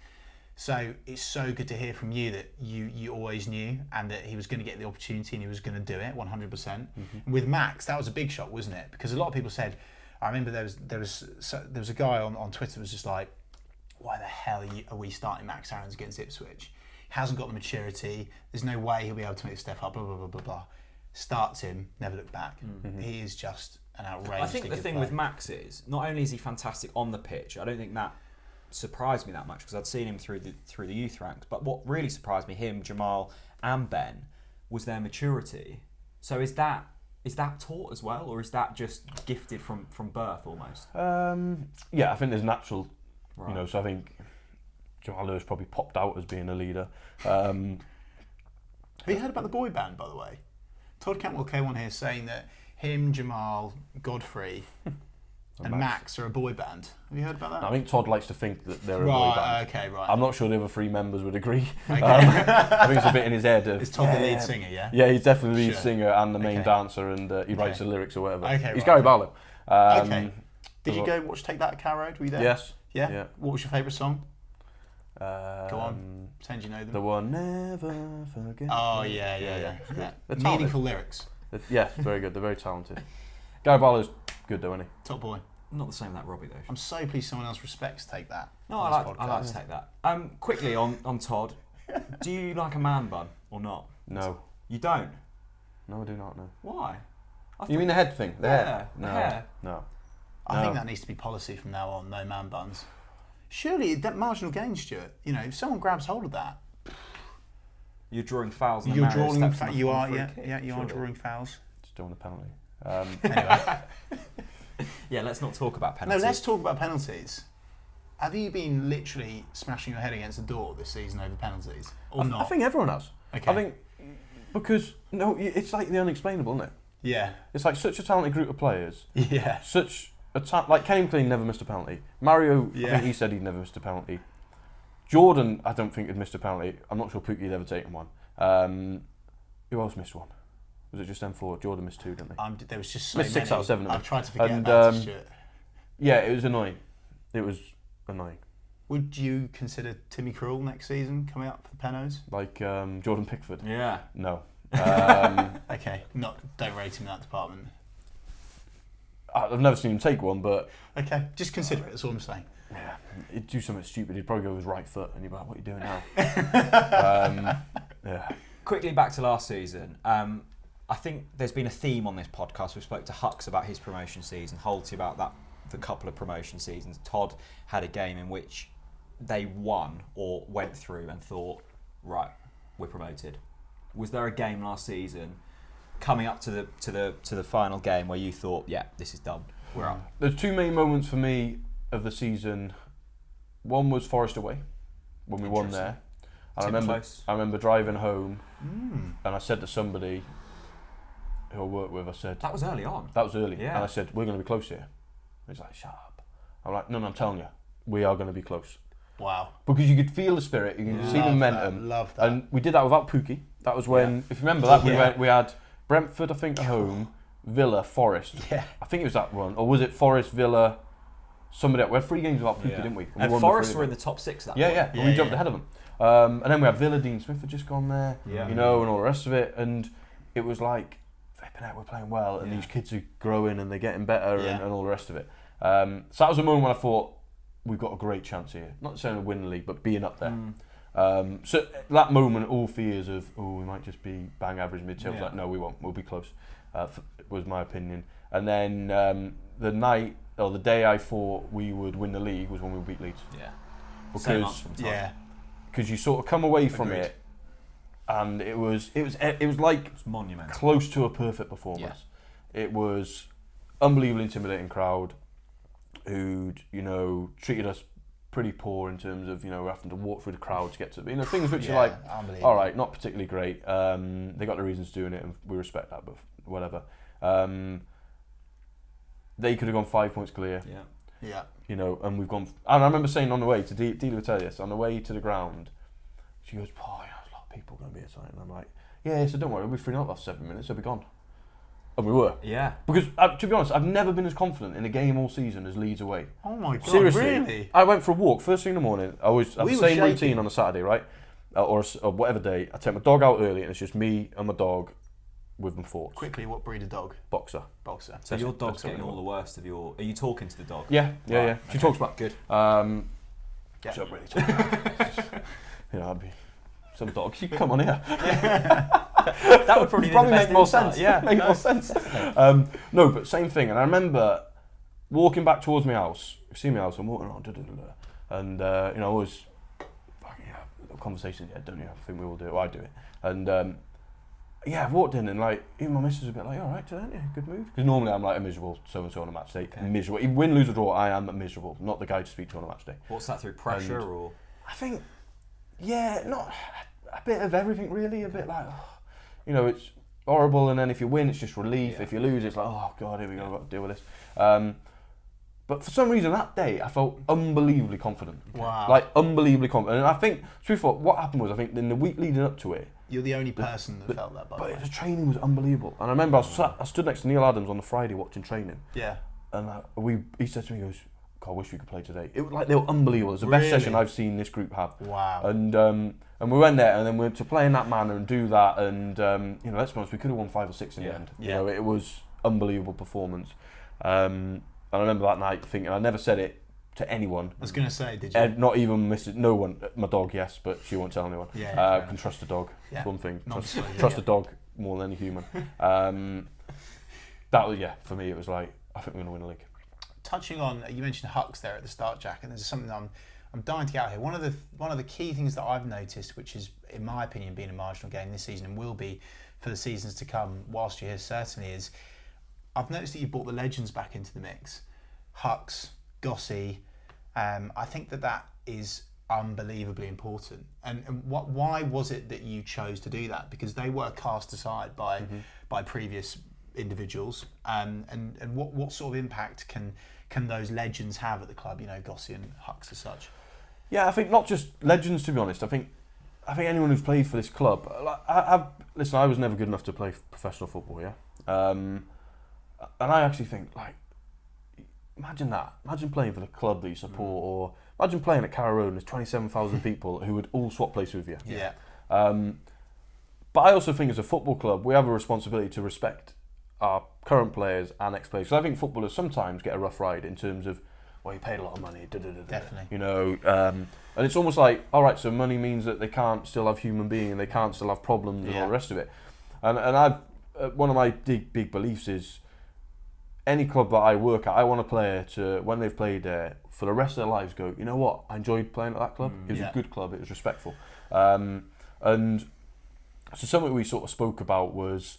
So it's so good to hear from you that you always knew, and that he was going to get the opportunity and he was going to do it 100%. And with Max, that was a big shock, wasn't it? Because a lot of people said, I remember there was a guy on Twitter who was just like, why the hell are we starting Max Aarons against Ipswich? He hasn't got the maturity. There's no way he'll be able to make the step up, blah, blah, blah, blah, blah. Starts him, never looked back. He is just an outrageous. I think the thing with Max is, not only is he fantastic on the pitch, I don't think that surprised me that much, because I'd seen him through the youth ranks, but what really surprised me, him, Jamal and Ben, was their maturity. So is that taught as well, or is that just gifted from birth almost? Yeah, I think there's natural, right. So I think Jamal Lewis probably popped out as being a leader. Have you heard about the boy band, by the way? Todd Cantwell K1 here saying that him, Jamal, Godfrey and Max are a boy band. Have you heard about that? I think Todd likes to think that they're a boy band. Okay, right. I'm not sure the other 3 members would agree. Okay. I think it's a bit in his head. Is Todd the lead singer, yeah? Yeah, he's definitely the lead singer and the main dancer, and he writes the lyrics or whatever. Okay, he's Gary Barlow. Okay. Did you go watch Take That at Carrow Road? Were you there? Yes. Yeah? What was your favourite song? Go on. Pretend you know them. The one, never forget. Oh, yeah. Meaningful lyrics. Yes, very good. They're very talented. Gary Barlow's good though, isn't he? Top boy. Not the same with that Robbie though. I'm so pleased someone else respects Take That. No, I like to take that. Quickly on Todd, do you like a man bun or not? No. You don't? No, I do not, no. Why? You mean the head thing? The hair? The hair. No. I think that needs to be policy from now on, no man buns. Surely, that marginal gain, Stuart, if someone grabs hold of that... You're drawing fouls. You are drawing fouls. Just drawing a penalty. Anyway. Yeah, let's not talk about penalties. No, let's talk about penalties. Have you been literally smashing your head against the door this season over penalties? Or not? I think everyone has. Okay. I think, because, it's like the unexplainable, isn't it? Yeah. It's like such a talented group of players. Yeah. Such a like Kenny McLean never missed a penalty. Mario, I think he said he'd never missed a penalty. Jordan, I don't think had missed a penalty. I'm not sure Pookie had ever taken one. Who else missed one? Was it just them 4? Jordan missed 2, didn't they? There was just so missed many. 6 out of 7 of them. I've tried to forget about this shit. Yeah, it was annoying. It was annoying. Would you consider Timmy Krul next season coming up for the Pennos? Like Jordan Pickford? Yeah. No. Okay, don't rate him in that department. I've never seen him take one, but Okay, just consider it. That's all I'm saying. yeah, he'd do something stupid. He'd probably go with his right foot, and you'd be like, "What are you doing now?" Yeah. Quickly back to last season. I think there's been a theme on this podcast. We spoke to Hux about his promotion season, Holty about the couple of promotion seasons. Todd had a game in which they won or went through and thought, right, we're promoted. Was there a game last season coming up to the final game where you thought, yeah, this is done, we're up? There's two main moments for me of the season. One was Forest away when we won there. And I remember driving home and I said to somebody who I work with, I said... That was early on. That was early. Yeah. And I said, we're going to be close here. He's like, shut up. I'm like, no, I'm telling you, we are going to be close. Wow. Because you could feel the spirit, you can see the momentum. Love that. And we did that without Pookie. That was when, if you remember that, we had Brentford, I think, at home, Villa, Forest. Yeah. I think it was that run. Or was it Forest, Villa, somebody else? We had 3 games without Pookie, didn't we? And won Forest were in the top 6 that Yeah. point. We jumped ahead of them. And then we had Villa, Dean Smith had just gone there, and all the rest of it. And it was like, flipping out, we're playing well, and these kids are growing and they're getting better and all the rest of it. So that was a moment when I thought, we've got a great chance here. Not saying to win the league, but being up there. So that moment, all fears of, we might just be bang average mid-table, I was like, no, we won't, we'll be close, was my opinion. And then the day I thought we would win the league was when we beat Leeds. Yeah. Because you sort of come away from Agreed. it, and it was like monumental, close to a perfect performance. Yeah. It was unbelievably intimidating crowd, who'd treated us pretty poor in terms of having to walk through the crowd to get to things which are like, all right, not particularly great. They got their reasons doing it, and we respect that, but whatever. They could have gone 5 points clear. Yeah. And we've gone. And I remember saying on the way to Delia would tell you this, on the way to the ground, she goes, there's a lot of people going to be outside. And I'm like, yeah, so don't worry, we'll be 3-0 after 7 minutes, they'll be gone. And we were. Yeah. Because, to be honest, I've never been as confident in a game all season as Leeds away. Oh my God, seriously, really? I went for a walk, first thing in the morning. I always have the same routine on a Saturday, right? Or whatever day. I take my dog out early, and it's just me and my dog with them thoughts. Quickly, what breed of dog? Boxer. So your dog's getting all the worst of your... Are you talking to the dog? Yeah. She talks back. Good. She don't really talk back. I'd be... Some dogs, you come on here. That would probably make more sense. Yeah, make more sense. No, but same thing. And I remember walking back towards my house, I'm walking on, and I always, conversation. Yeah, don't you? I think we all do it. Well, I do it. And I've walked in, and like even my missus was a bit like, all right, today, good mood. Because normally I'm like a miserable so and so on a match day. Okay. Miserable. Even win, lose or draw, I am miserable. Not the guy to speak to on a match day. What's that, through pressure or? I think. Yeah, not a bit of everything really. A bit like, it's horrible, and then if you win, it's just relief. Yeah. If you lose, it's like, oh God, here we go, I've got to deal with this. But for some reason that day, I felt unbelievably confident. Wow. Like unbelievably confident. And I think, what happened was, I think in the week leading up to it, you're the only person that felt that. But the training was unbelievable. And I remember I stood next to Neil Adams on the Friday watching training. Yeah. And he said to me, he goes, God, I wish we could play today. It was like they were unbelievable. It was the best session I've seen this group have. Wow. And we went there, and then we went to play in that manner and do that, and let's be honest, we could have won 5 or 6 in the end. Yeah. It was unbelievable performance. And I remember that night thinking, I never said it to anyone. I was going to say, did you? Not even no one. My dog, yes, but she won't tell anyone. Yeah. Can trust a dog. Yeah. One thing. Trust a dog more than any human. That was for me. It was like, I think we're going to win the league. Touching on, you mentioned Hux there at the start, Jack, and there's something I'm dying to get out here. One of the key things that I've noticed, which is, in my opinion, been a marginal gain this season and will be for the seasons to come, whilst you're here, certainly, is I've noticed that you've brought the legends back into the mix. Hux, Gossie. I think that is unbelievably important. And why was it that you chose to do that? Because they were cast aside by previous individuals. And what sort of impact can those legends have at the club? Gossie and Hux as such. Yeah, I think not just legends, to be honest. I think anyone who's played for this club. I was never good enough to play professional football. Yeah, and I actually think, like, imagine that. Imagine playing for the club that you support, or Imagine playing at Carrow Road and there's 27,000 people who would all swap places with you. Yeah. But I also think as a football club, we have a responsibility to respect our current players and ex-players. Because I think footballers sometimes get a rough ride in terms of, well, you paid a lot of money. Definitely. You know, and it's almost like, all right, so money means that they can't still have human being and they can't still have problems and all the rest of it. And I've one of my big beliefs is any club that I work at, I want a player to, when they've played there, for the rest of their lives go, you know what, I enjoyed playing at that club. It was a good club, it was respectful. And so something we sort of spoke about was,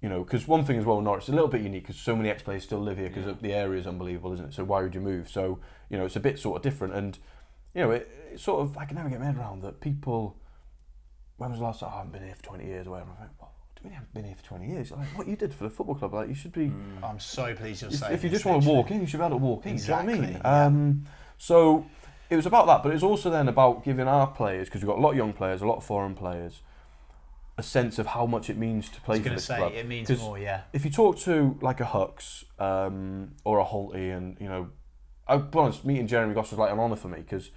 you know, because one thing as well, Norwich is a little bit unique because so many ex-players still live here because the area is unbelievable, isn't it? So why would you move? So, you know, it's a bit sort of different. And, you know, it sort of, I can never get my head around that people, when was the last time, I haven't been here for 20 years or whatever. I'm like, well, do you mean you haven't been here for 20 years? Like, what you did for the football club, like, you should be... I'm so pleased you're saying If you this, just want to literally. walk in, you should be able to walk in. Exactly, Do you know what I mean? So it was about that, but it was also then about giving our players, because we've got a lot of young players, a lot of foreign players, a sense of how much it means to play for this club. It means 'Cause more, yeah. if you talk to like a Hux or a Holty, and you know, I'll be honest, meeting Jeremy Goss was like an honour for me because,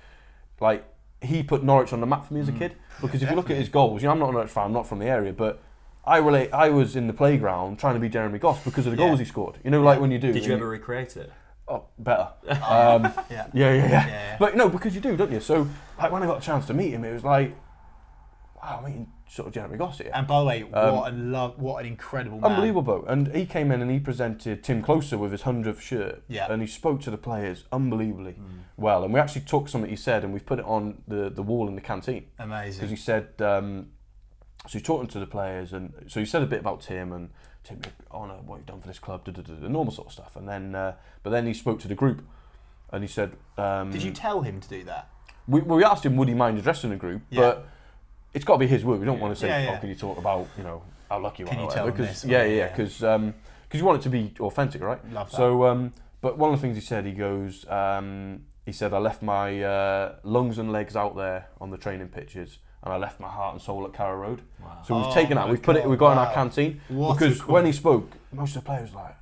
like, he put Norwich on the map for me as a kid. Because if you look at his goals, you know, I'm not a Norwich fan, I'm not from the area, but I was in the playground trying to be Jeremy Goss because of the goals he scored. You know, like when you do. Did you ever recreate it? Oh, better. Yeah. Yeah. But no, because you do, don't you? So, like, when I got a chance to meet him, it was like, wow, I'm meeting sort of Jeremy Goss here. And by the way, what an incredible man. Unbelievable bloke. And he came in and he presented Tim Closer with his 100th shirt. Yeah. And he spoke to the players unbelievably well. And we actually took something he said and we've put it on the wall in the canteen. Amazing. Because he said, so he's talking to the players, and so he said a bit about Tim and Tim, honour what you've done for this club, the normal sort of stuff. And then, but then he spoke to the group and he said... Did you tell him to do that? We asked him would he mind addressing the group, but it's got to be his word. We don't want to say, Yeah. oh, can you talk about, you know, how lucky you are? Can you or tell whatever, them this? Because you want it to be authentic, right? Love that. So, but one of the things he said, he goes, he said, I left my lungs and legs out there on the training pitches, and I left my heart and soul at Carrow Road. Wow. So we've Oh taken that, my we've put it, God, we've got it in wow. our canteen. What Because a cool- when he spoke, most of the players were like,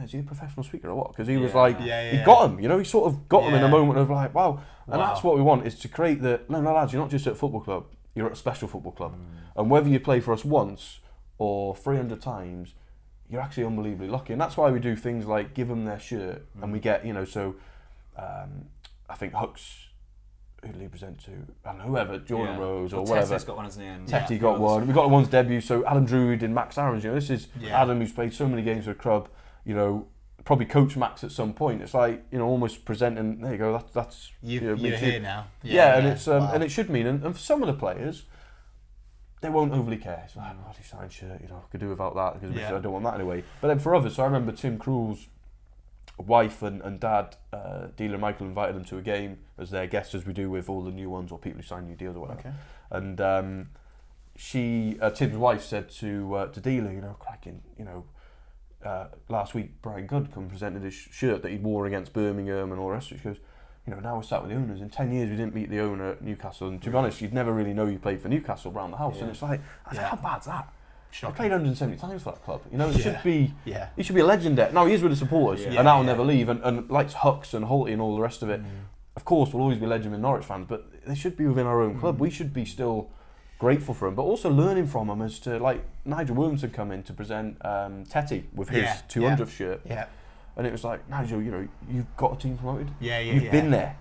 is he a professional speaker or what? Because he was Yeah. like, Yeah, he yeah. got him, you know, he sort of got him in a Yeah. moment of like, wow. And Wow. that's what we want, is to create the, no lads, you're not just at a football club, you're at a special football club. And whether you play for us once or 300 times, you're actually unbelievably lucky. And that's why we do things like give them their shirt and we get, you know, so I think Hux, who did he present to? I don't know, whoever, Jordan Rose or whatever. Tetty's got one, hasn't he? And Tetty got one. We got the one's debut. So Adam Druid and Max Aarons. You know, this is Adam who's played so many games with the club. You know, probably coach Max at some point. It's like, you know, almost presenting. There you go. That's You're here now. Yeah, and it's and it should mean. And for some of the players, they won't overly care. It's like, bloody signed shirt. You know, I could do without that because I don't want that anyway. But then for others, so I remember Tim Krul's wife and dad, dealer Michael, invited them to a game as their guests, as we do with all the new ones or people who sign new deals or whatever. Okay. And Tim's wife said to dealer, you know, cracking, you know, last week Brian Good come presented his shirt that he wore against Birmingham and all the rest of it. She goes, you know, now we're sat with the owners. In 10 years we didn't meet the owner at Newcastle, and to be honest, you'd never really know you played for Newcastle around the house. And it's like, how bad's that? I played 170 times for that club. You know, it should be. Yeah. He should be a legend there. Now he is with the supporters, Yeah. and that'll never leave. And like Hux and Holty and all the rest of it, of course, we'll always be legend with Norwich fans. But they should be within our own club. We should be still grateful for him, but also learning from him as to, like, Nigel Williamson come in to present Tetty with his 200th shirt. Yeah. And it was like, Nigel, you know, you've got a team promoted. Yeah. You've been there.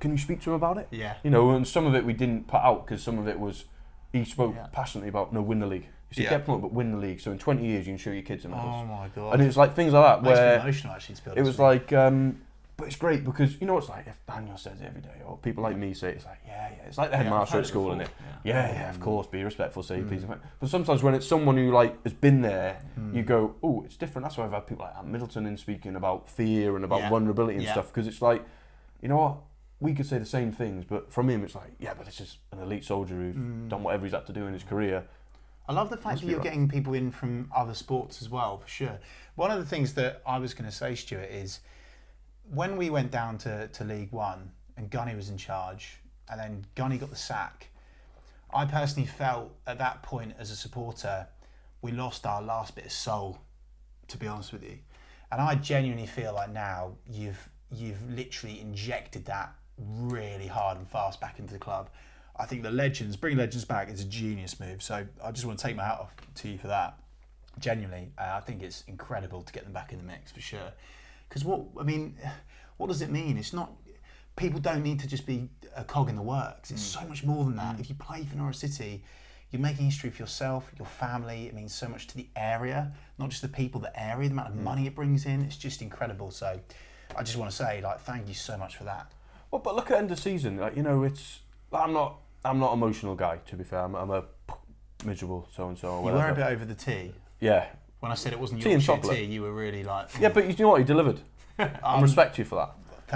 Can you speak to him about it? Yeah. You know, and some of it we didn't put out because some of it was, he spoke passionately about, no, win the league. He said, get promoted, but win the league. So in 20 years, you can show your kids in medals. Oh my God. And it was like things like that Makes me where emotional actually to be it honest was with you. like, but it's great because you know what it's like if Daniel says it every day or people like me say it, it's like, it's like the headmaster at school, isn't it? Yeah, of course, be respectful, say please. But sometimes when it's someone who like has been there, you go, oh, it's different. That's why I've had people like Middleton in speaking about fear and about vulnerability and stuff, because it's like, you know what? We could say the same things, but from him it's like, but this is an elite soldier who's done whatever he's had to do in his career. I love the fact that you're getting people in from other sports as well, for sure. One of the things that I was going to say, Stuart, is when we went down to League One and Gunny was in charge, and then Gunny got the sack, I personally felt at that point as a supporter, we lost our last bit of soul, to be honest with you. And I genuinely feel like now you've literally injected that really hard and fast back into the club. I think bringing Legends back is a genius move. So I just want to take my hat off to you for that. Genuinely, I think it's incredible to get them back in the mix for sure. Because what does it mean? It's not. People don't need to just be a cog in the works. It's so much more than that. If you play for Norwich City, you're making history for yourself, your family. It means so much to the area, not just the people, the area, the amount of money it brings in. It's just incredible. So I just want to say, thank you so much for that. Well, but look at end of season. It's. I'm not an emotional guy, to be fair. I'm a miserable so-and-so. You were a bit over the tea. Yeah. When I said it wasn't tea and Yorkshire chocolate. tea, you were really like... Yeah, but you know what? He delivered. I respect you for that.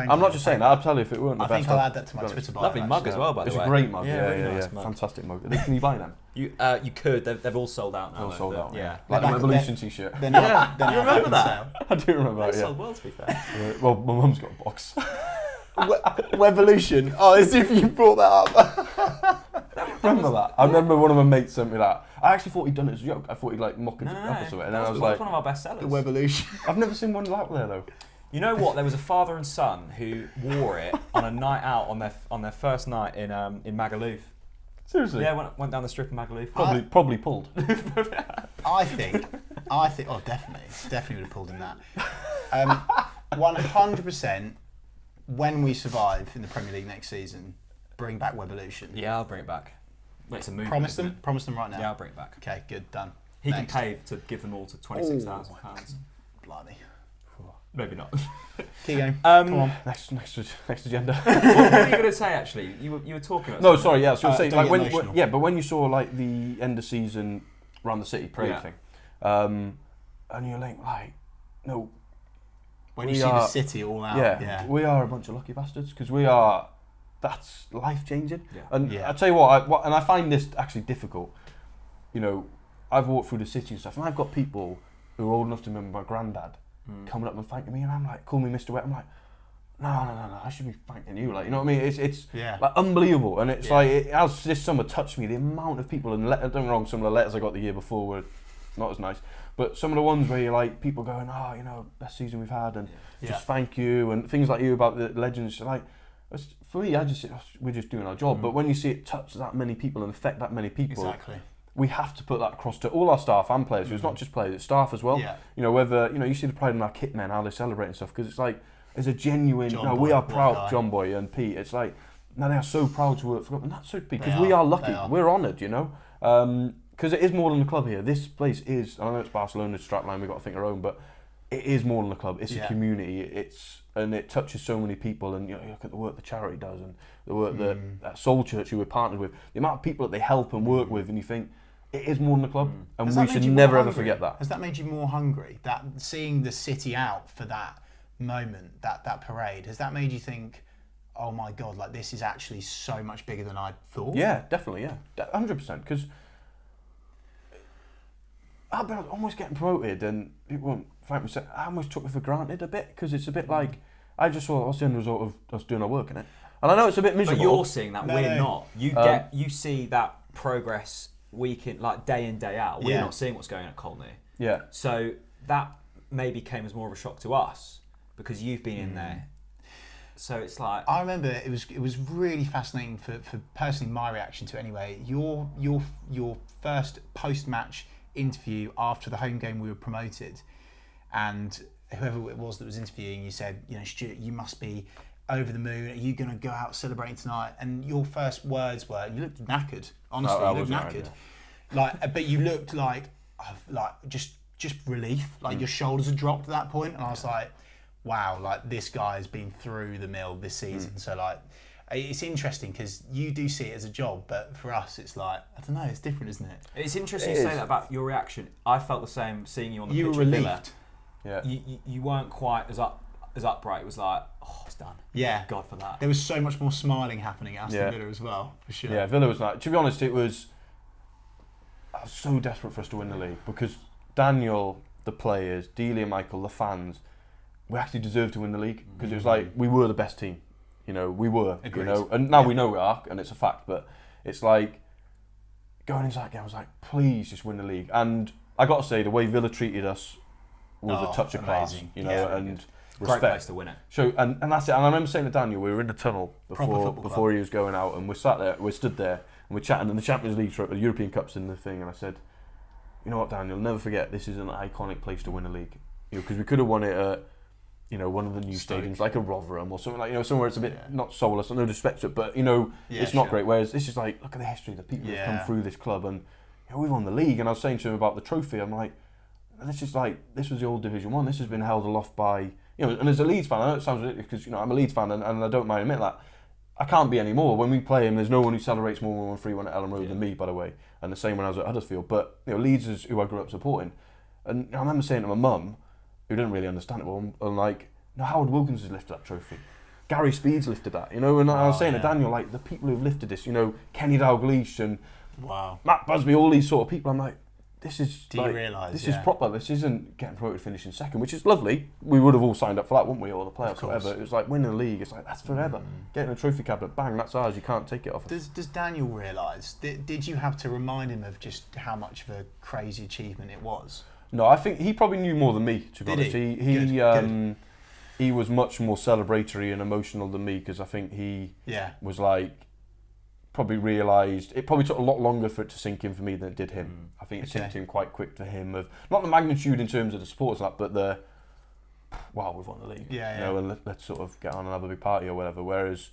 I'm not just saying that. I'll tell you if it weren't the I best. think I'll add that to my Twitter bio. Lovely mug as well, by the way. It's a great mug. Yeah, really nice mug. Fantastic mug. Can you buy them? You could. They've all sold out now. All sold out. Yeah. Like the They're Revolution t-shirt. They're not, You remember that? I do remember They that, yeah. sold well, to be fair. Well, my mum's got a box. Revolution. Oh, as if you brought that up. Remember that? I remember one of my mates sent me that. I actually thought he'd done it as a joke. I thought he'd mock it No. up or something. And then That I was was like, one of our best sellers. Revolution. I've never seen one out there though. You know what? There was a father and son who wore it on a night out on their first night in Magaluf. Seriously? Yeah, went down the strip in Magaluf. Probably pulled. I think, oh, definitely would have pulled in that. 100%, when we survive in the Premier League next season, bring back Revolution. Yeah, I'll bring it back. It's a movement. Promise isn't them? it? Promise them right now. Yeah, I'll bring it back. Okay, good, done. He Next. can pay to give them all to £26,000. Blimey. Maybe not. Keep going. Come on. Next agenda. What were you going to say, actually? You were talking about No, something. sorry, yeah. So say, don't like, get emotional. but when you saw the end of season around the City parade thing, and you're like, no. When we you see the are- city all out. Yeah, we are a bunch of lucky bastards because we are. That's life changing. Yeah. And Yeah. I tell you what, and I find this actually difficult. I've walked through the city and stuff, and I've got people who are old enough to remember my granddad coming up and thanking me, and I'm like, call me Mr. Wet. I'm like, no, I should be thanking you. You know what I mean? It's Yeah. unbelievable, and it's Yeah. it has this summer touched me. The amount of people, and don't get me wrong, some of the letters I got the year before were not as nice, but some of the ones where you're people going, best season we've had, and just thank you, and things like you about the Legends. For me, we're just doing our job. But when you see it touch that many people and affect that many people, Exactly. we have to put that across to all our staff and players. It's not just players; it's staff as well. Yeah. Whether you see the pride in our kit men, how they celebrate and stuff, because it's it's a genuine. John we Boy, are what proud, a guy. John Boy and Pete. It's now they are so proud to work for them, and that's so because They we are, are lucky. they are. We're honoured, because it is more than the club here. This place is. I know it's Barcelona's strapline. We've got to think our own, but it is more than the club. It's a community. And it touches so many people. And you look at the work the charity does, and the work that Soul Church, who we're partnered with, the amount of people that they help and work with, and you think it is more than the club, and Has we that should made you more never ever hungry? forget that. Has that made you more hungry? That seeing the city out for that moment, that parade, has that made you think, oh my God, this is actually so much bigger than I thought? Yeah, definitely, yeah, 100%. Because I've been almost getting promoted, and people won't thank me. I almost took it for granted a bit, because it's a bit like I just saw what's the end result of us doing our work in it. And I know it's a bit But miserable. you're seeing that, No, we're no. not. You see that progress week in, day in, day out. We're Yeah. not seeing what's going on at Colney. Yeah. So that maybe came as more of a shock to us because you've been in there. So it's like I remember it was really fascinating for personally my reaction to it anyway. Your first post-match interview after the home game we were promoted, and whoever it was that was interviewing you said, Stuart, you must be over the moon. Are you going to go out celebrating tonight? And your first words were, you looked knackered. Honestly, I you looked wasn't knackered. But you looked like just relief. Your shoulders had dropped at that point, and I was like, wow, this guy's been through the mill this season. So it's interesting because you do see it as a job, but for us, it's I don't know, it's different, isn't it? it's interesting It to say is. that about your reaction. I felt the same seeing you on the You pitch were with Villa. relieved. Yeah. You weren't quite as upright. It was it's done. Yeah. Thank God for that. There was so much more smiling happening at Aston Yeah. Villa as well, for sure. Yeah, Villa was to be honest, I was so desperate for us to win the league because Daniel, the players, Delia, Michael, the fans, we actually deserved to win the league because it was we were the best team. We were, Agreed. and now we know we are, and it's a fact, but it's going into that game, I was please just win the league. And I got to say, the way Villa treated us was a touch of class, amazing. and respect. Great place to win it. So and that's it. And I remember saying to Daniel, we were in the tunnel before he was going out, and we stood there and we're chatting, and the Champions League, the European Cup's in the thing, and I said, you know what, Daniel, never forget, this is an iconic place to win a league. Because we could have won it at, one of the new stadiums like a Rotherham or something like, somewhere it's a bit not soulless, no disrespect to it, but it's not great. Whereas this is like, look at the history, the people that have come through this club, and we've won the league. And I was saying to him about the trophy, I'm like, this was the old Division 1. This has been held aloft by, and as a Leeds fan, I know it sounds ridiculous because, I'm a Leeds fan and I don't mind admitting that. I can't be anymore. When we play him, there's no one who celebrates more when we 3-1 at Ellen Road than me, by the way. And the same when I was at Huddersfield. But, Leeds is who I grew up supporting. And I remember saying to my mum, who didn't really understand it, well, I'm like, Howard Wilkins has lifted that trophy. Gary Speed's lifted that, and I was saying to Daniel, like, the people who've lifted this, Kenny Dalglish and Matt Busby, all these sort of people, I'm like, this is this is proper. This isn't getting promoted, finishing second, which is lovely. We would have all signed up for that, wouldn't we? Or the playoffs, whatever. It was like winning the league. It's like that's forever. Getting a trophy cabinet, bang, that's ours. You can't take it off. Does Daniel realise? Did you have to remind him of just how much of a crazy achievement it was? No, I think he probably knew more than me. To be honest, he was much more celebratory and emotional than me because I think he was like. Probably realised it probably took a lot longer for it to sink in for me than it did him. I think it sinked in quite quick to him of not the magnitude in terms of the supporters that, but the we've won the league. And let's sort of get on and have a big party or whatever. Whereas,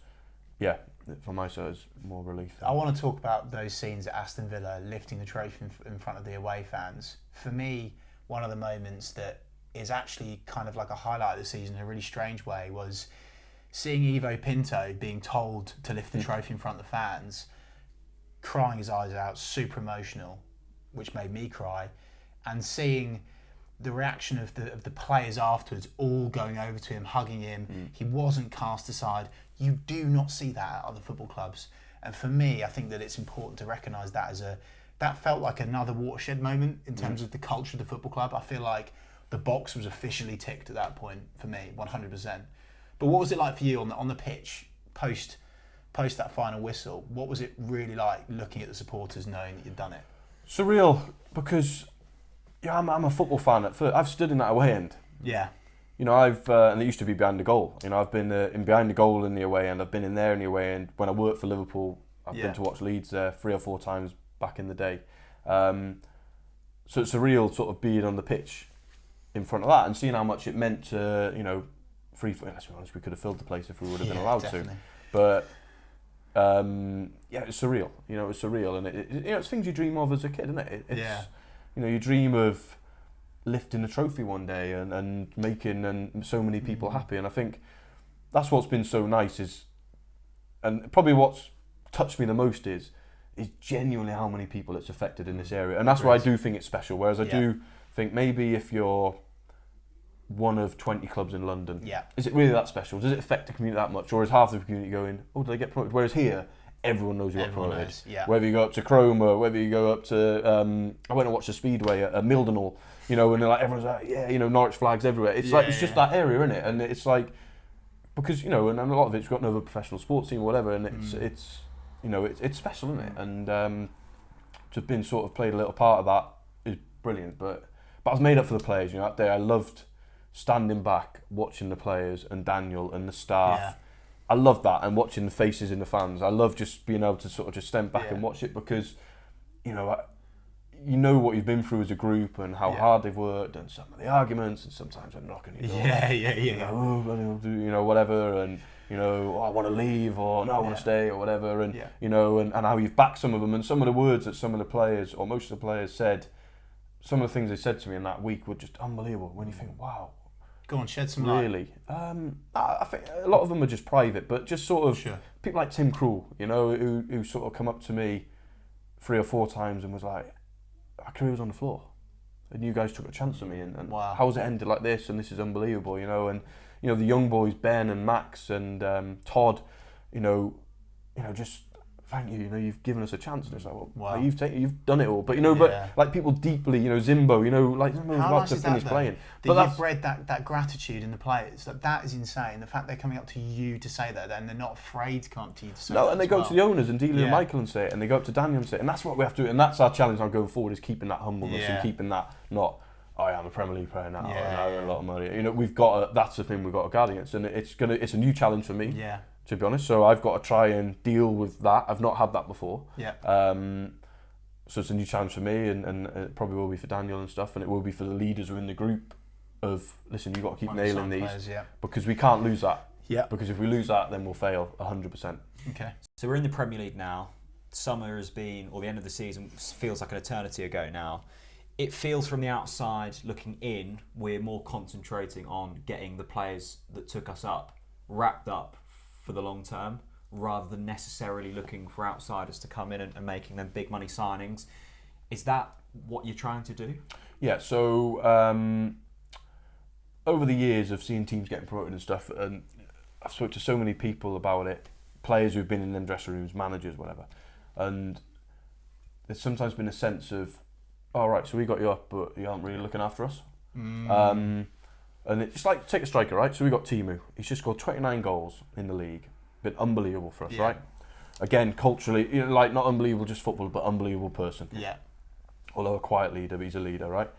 from my side, it's more relief. I want to talk about those scenes at Aston Villa lifting the trophy in front of the away fans. For me, one of the moments that is actually kind of like a highlight of the season in a really strange way was seeing Ivo Pinto being told to lift the trophy in front of the fans, crying his eyes out, super emotional, which made me cry, and seeing the reaction of the players afterwards, all going over to him, hugging him. He wasn't cast aside. You do not see that at other football clubs. And for me, I think that it's important to recognise that that felt like another watershed moment in terms of the culture of the football club. I feel like the box was officially ticked at that point for me, 100%. But what was it like for you on the pitch post that final whistle? What was it really like looking at the supporters knowing that you'd done it? Surreal, because I'm a football fan at first. I've stood in that away end. Yeah. I've and it used to be behind the goal. I've been in behind the goal in the away end. I've been in there in the away end. When I worked for Liverpool, I've been to watch Leeds there 3 or 4 times back in the day. So it's surreal sort of being on the pitch in front of that and seeing how much it meant to let's be honest, we could have filled the place if we would have been allowed definitely. to. But it's surreal. It's surreal, and it's things you dream of as a kid, isn't it? You dream of lifting a trophy one day and making so many people happy. And I think that's what's been so nice and probably what's touched me the most is genuinely how many people it's affected in this area, and that's why I do think it's special. Whereas I do think maybe if you're one of 20 clubs in London. Is it really that special? Does it affect the community that much? Or is half the community going, oh, did they get promoted? Whereas here, everyone knows you got promoted. Whether you go up to Cromer, whether you go up to, I went and watched the Speedway at Mildenhall, and they're like, everyone's like, Norwich flags everywhere. It's it's just that area, isn't it? And it's like, because, and a lot of it's got no other professional sports team or whatever, and it's special, isn't it? And to have been sort of played a little part of that is brilliant. But I was made up for the players, that day I loved standing back, watching the players and Daniel and the staff. I love that, and watching the faces in the fans. I love just being able to sort of just stand back and watch it because, you know what you've been through as a group and how hard they've worked and some of the arguments and sometimes they're knocking you door. Whatever, and I want to leave or no, I want to stay or whatever, and and how you've backed some of them, and some of the words that some of the players or most of the players said, some of the things they said to me in that week were just unbelievable. When you think, wow. Go on, shed some light. Really? I think a lot of them are just private, but just sort of people like Tim Krul, who sort of come up to me 3 or 4 times and was like, our career was on the floor. And you guys took a chance on me, and how's it ended like this? And this is unbelievable, And, the young boys, Ben and Max and Todd, just thank you, you've given us a chance. And it's like, well, you've done it all. But, but like people deeply, Zimbo, like Zimbo was about to finish playing. But you've bred that gratitude in the players. That is insane. The fact they're coming up to you to say that, and they're not afraid to come up to you to say that. No, and they go to the owners and Dealey and Michael and say it, and they go up to Daniel and say it. And that's what we have to do. And that's our challenge now going forward, is keeping that humbleness and keeping that not, I'm a Premier League player now, and Yeah, I earn a yeah. lot of money. You know, that's the thing we've got to guard against, and it's a new challenge for me, Yeah. to be honest. So I've got to try and deal with that. I've not had that before. Yeah. So it's a new challenge for me, and it probably will be for Daniel and stuff, and it will be for the leaders within the group. Of listen, you've got to keep nailing these Players, yeah. because we can't lose that. Yeah. Because if we lose that, then we'll fail 100%. Okay. So we're in the Premier League now. Summer has been, or the end of the season feels like an eternity ago now. It feels from the outside looking in, we're more concentrating on getting the players that took us up wrapped up for the long term, rather than necessarily looking for outsiders to come in and making them big money signings. Is that what you're trying to do? Yeah. So over the years of seeing teams getting promoted and stuff, and I've spoken to so many people about it, players who've been in them dressing rooms, managers, whatever, and there's sometimes been a sense of, all right, so we got you up, but you aren't really looking after us. And it's like, take a striker, right? So we got Timu. He's just scored 29 goals in the league. Been unbelievable for us, right? Again, culturally, you know, like not unbelievable just football, but unbelievable person. Yeah. Although a quiet leader, but he's a leader, right?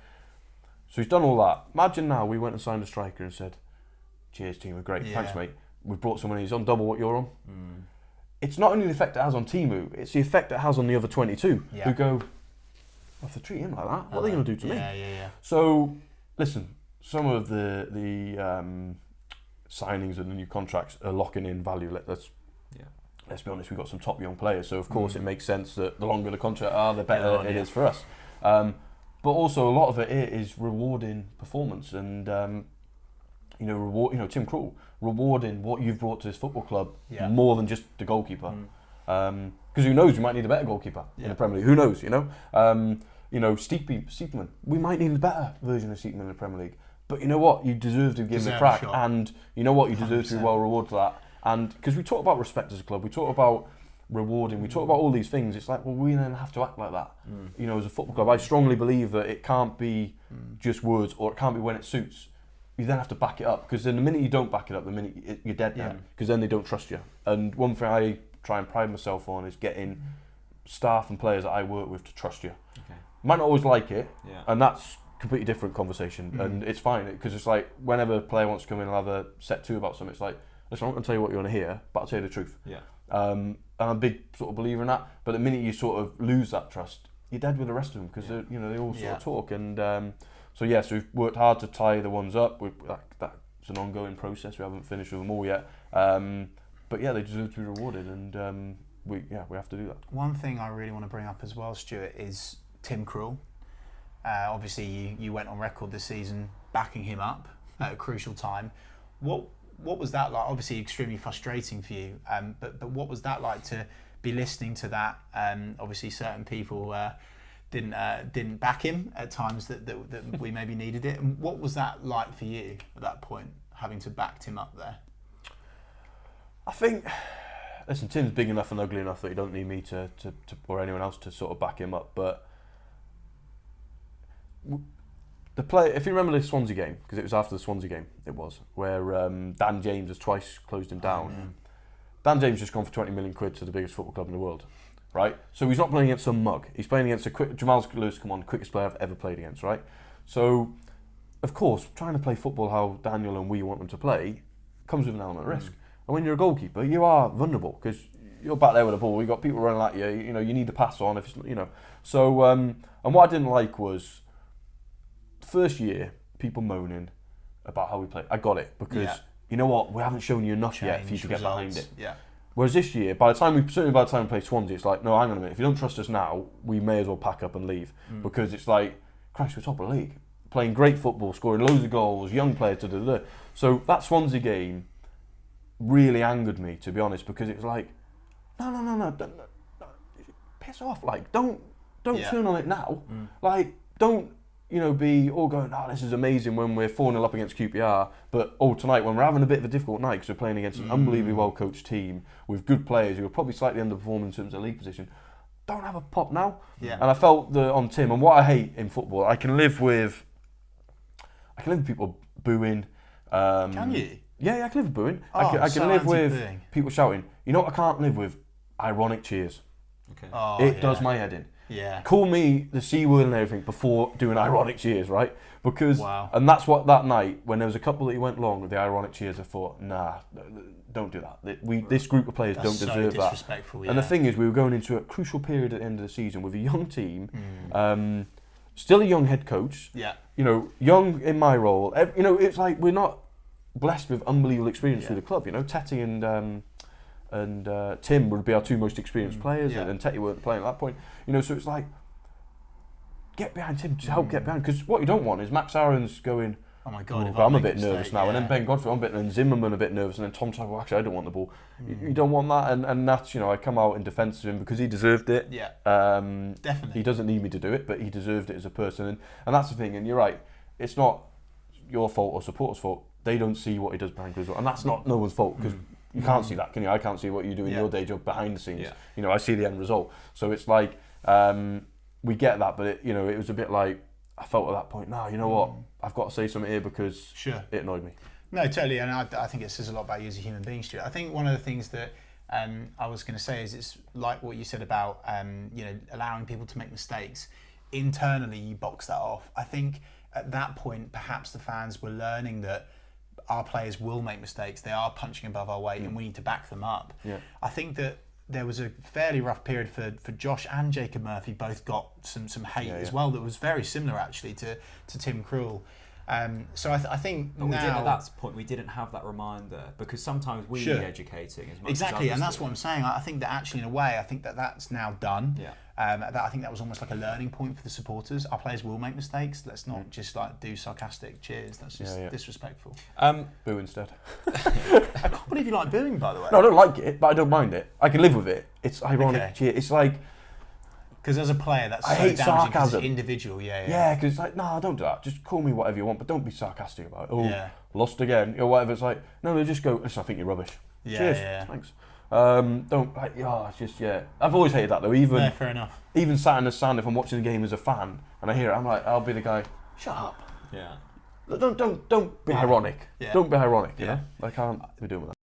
So he's done all that. Imagine now we went and signed a striker and said, cheers, Timu, great, thanks, mate. We've brought someone who's on double what you're on. It's not only the effect it has on Timu, it's the effect it has on the other 22 who go, I have to treat him like that. What are they going to do to me? Yeah. So, listen, some of the signings and the new contracts are locking in value. Let's be honest, we've got some top young players, so of course it makes sense that the longer the contract are, the better it is for us. But also a lot of it is rewarding performance and Tim Krul rewarding what you've brought to this football club more than just the goalkeeper. Because who knows, we might need a better goalkeeper in the Premier League. Who knows, Steepman, we might need a better version of Steepman in the Premier League. But you know what, you deserve to give him a crack, and you know what, you deserve to be well rewarded for that. And because we talk about respect as a club, we talk about rewarding, we talk about all these things, it's like, well, we then have to act like that. As a football club, I strongly believe that it can't be just words, or it can't be when it suits. You then have to back it up, because then the minute you don't back it up, the minute you're dead now, because then they don't trust you. And one thing I try and pride myself on is getting staff and players that I work with to trust you. Might not always like it, and that's a completely different conversation, and it's fine, because it's like whenever a player wants to come in and have a set two about something, it's like, listen, I'm not going to tell you what you want to hear, but I'll tell you the truth. And I'm a big sort of believer in that. But the minute you sort of lose that trust, you're dead with the rest of them, because they all sort of talk. And so we've worked hard to tie the ones up. That's an ongoing process. We haven't finished with them all yet. But they deserve to be rewarded, and we have to do that. One thing I really want to bring up as well, Stuart, is Tim Krul. Obviously, you went on record this season backing him up at a crucial time. What was that like? Obviously, extremely frustrating for you. But what was that like to be listening to that? Obviously, certain people didn't back him at times that we maybe needed it. And what was that like for you at that point, having to back Tim up there? I think, listen, Tim's big enough and ugly enough that he don't need me to or anyone else to sort of back him up. But the play, if you remember the Swansea game, because it was after the Swansea game, it was, where Dan James has twice closed him down. Dan James just gone for 20 million quid to the biggest football club in the world, right? So he's not playing against some mug. He's playing against Jamal Lewis, quickest player I've ever played against, right? So, of course, trying to play football how Daniel and we want them to play comes with an element of risk. And when you're a goalkeeper, you are vulnerable, because you're back there with the ball, you've got people running at you, you need to pass on, if it's, So, and what I didn't like was, first year, people moaning about how we play. I got it, because you know what, we haven't shown you enough yet for you to get behind it. Whereas this year, certainly by the time we play Swansea, it's like, no, hang on a minute, if you don't trust us now, we may as well pack up and leave, because it's like, Christ, we're top of the league, playing great football, scoring loads of goals, young players, So that Swansea game really angered me, to be honest, because it was like, no, piss off, like, don't turn on it now, like, don't be all going, this is amazing when we're 4-0 up against QPR, but tonight when we're having a bit of a difficult night because we're playing against an unbelievably well-coached team with good players who are probably slightly underperforming in terms of league position, don't have a pop now. And I felt on Tim, and what I hate in football, I can live with people booing. Can you? Yeah, I can live with booing. I can live with people shouting. You know what I can't live with? Ironic cheers. Okay. It does my head in. Yeah. Call me the C word and everything before doing ironic cheers, right? Because Wow. and that's what that night when there was a couple that he went long with the ironic cheers. I thought, nah, don't do that. This group of players That's don't so deserve that. disrespectful. And the thing is, we were going into a crucial period at the end of the season with a young team, still a young head coach. Yeah. You know, young in my role. You know, it's like we're not blessed with unbelievable experience through the club. You know, Tetty and Tim would be our two most experienced players, and Tetty weren't playing at that point. You know, so it's like, get behind Tim to help get behind, because what you don't want is Max Aaron's going, oh my God, if I'm a make bit nervous now, and then Ben Godfrey, I'm a bit, and Zimmerman a bit nervous, and then Tom's like, well, actually, I don't want the ball. You don't want that, and that's, you know, I come out in defence of him because he deserved it. Yeah, definitely. He doesn't need me to do it, but he deserved it as a person, and that's the thing. And you're right, it's not your fault or supporters' fault. They don't see what he does behind closed doors, and that's not no one's fault, because you can't see that, can you? I can't see what you do in your day job behind the scenes. Yeah. You know, I see the end result. So it's like, we get that, but it, you know, it was a bit like, I felt at that point, no, you know what, I've got to say something here because it annoyed me. No, totally, and I think it says a lot about you as a human being, Stuart. I think one of the things that I was going to say is it's like what you said about you know, allowing people to make mistakes. Internally, you box that off. I think at that point, perhaps the fans were learning that our players will make mistakes. They are punching above our weight, and we need to back them up. Yeah. I think that there was a fairly rough period for Josh and Jacob Murphy. Both got some hate as well. That was very similar actually to Tim Krul. So I think but now, we did, at that point we didn't have that reminder, because sometimes we need educating as much exactly, as and that's what I'm saying. I think that actually, in a way, I think that that's now done. Yeah. I think that was almost like a learning point for the supporters. Our players will make mistakes. Let's not just like do sarcastic cheers. That's just disrespectful. Boo instead. I can't believe you like booing, by the way. No, I don't like it, but I don't mind it. I can live with it. It's ironic. Okay. Cheer. It's like, because as a player, that's I so hate damaging 'cause sarcasm. it's individual. yeah, because it's like, no, don't do that. Just call me whatever you want, but don't be sarcastic about it. Oh, Yeah. lost again, or whatever. It's like, no, just go, listen, I think you're rubbish. Yeah, Cheers, yeah. thanks. Don't, like, it's just, I've always hated that though. No, fair enough. Even sat in the stand, if I'm watching the game as a fan and I hear it, I'm like, I'll be the guy, shut up. Yeah. Don't be ironic. Yeah. Don't be ironic, you Yeah. know? I can't be doing with that.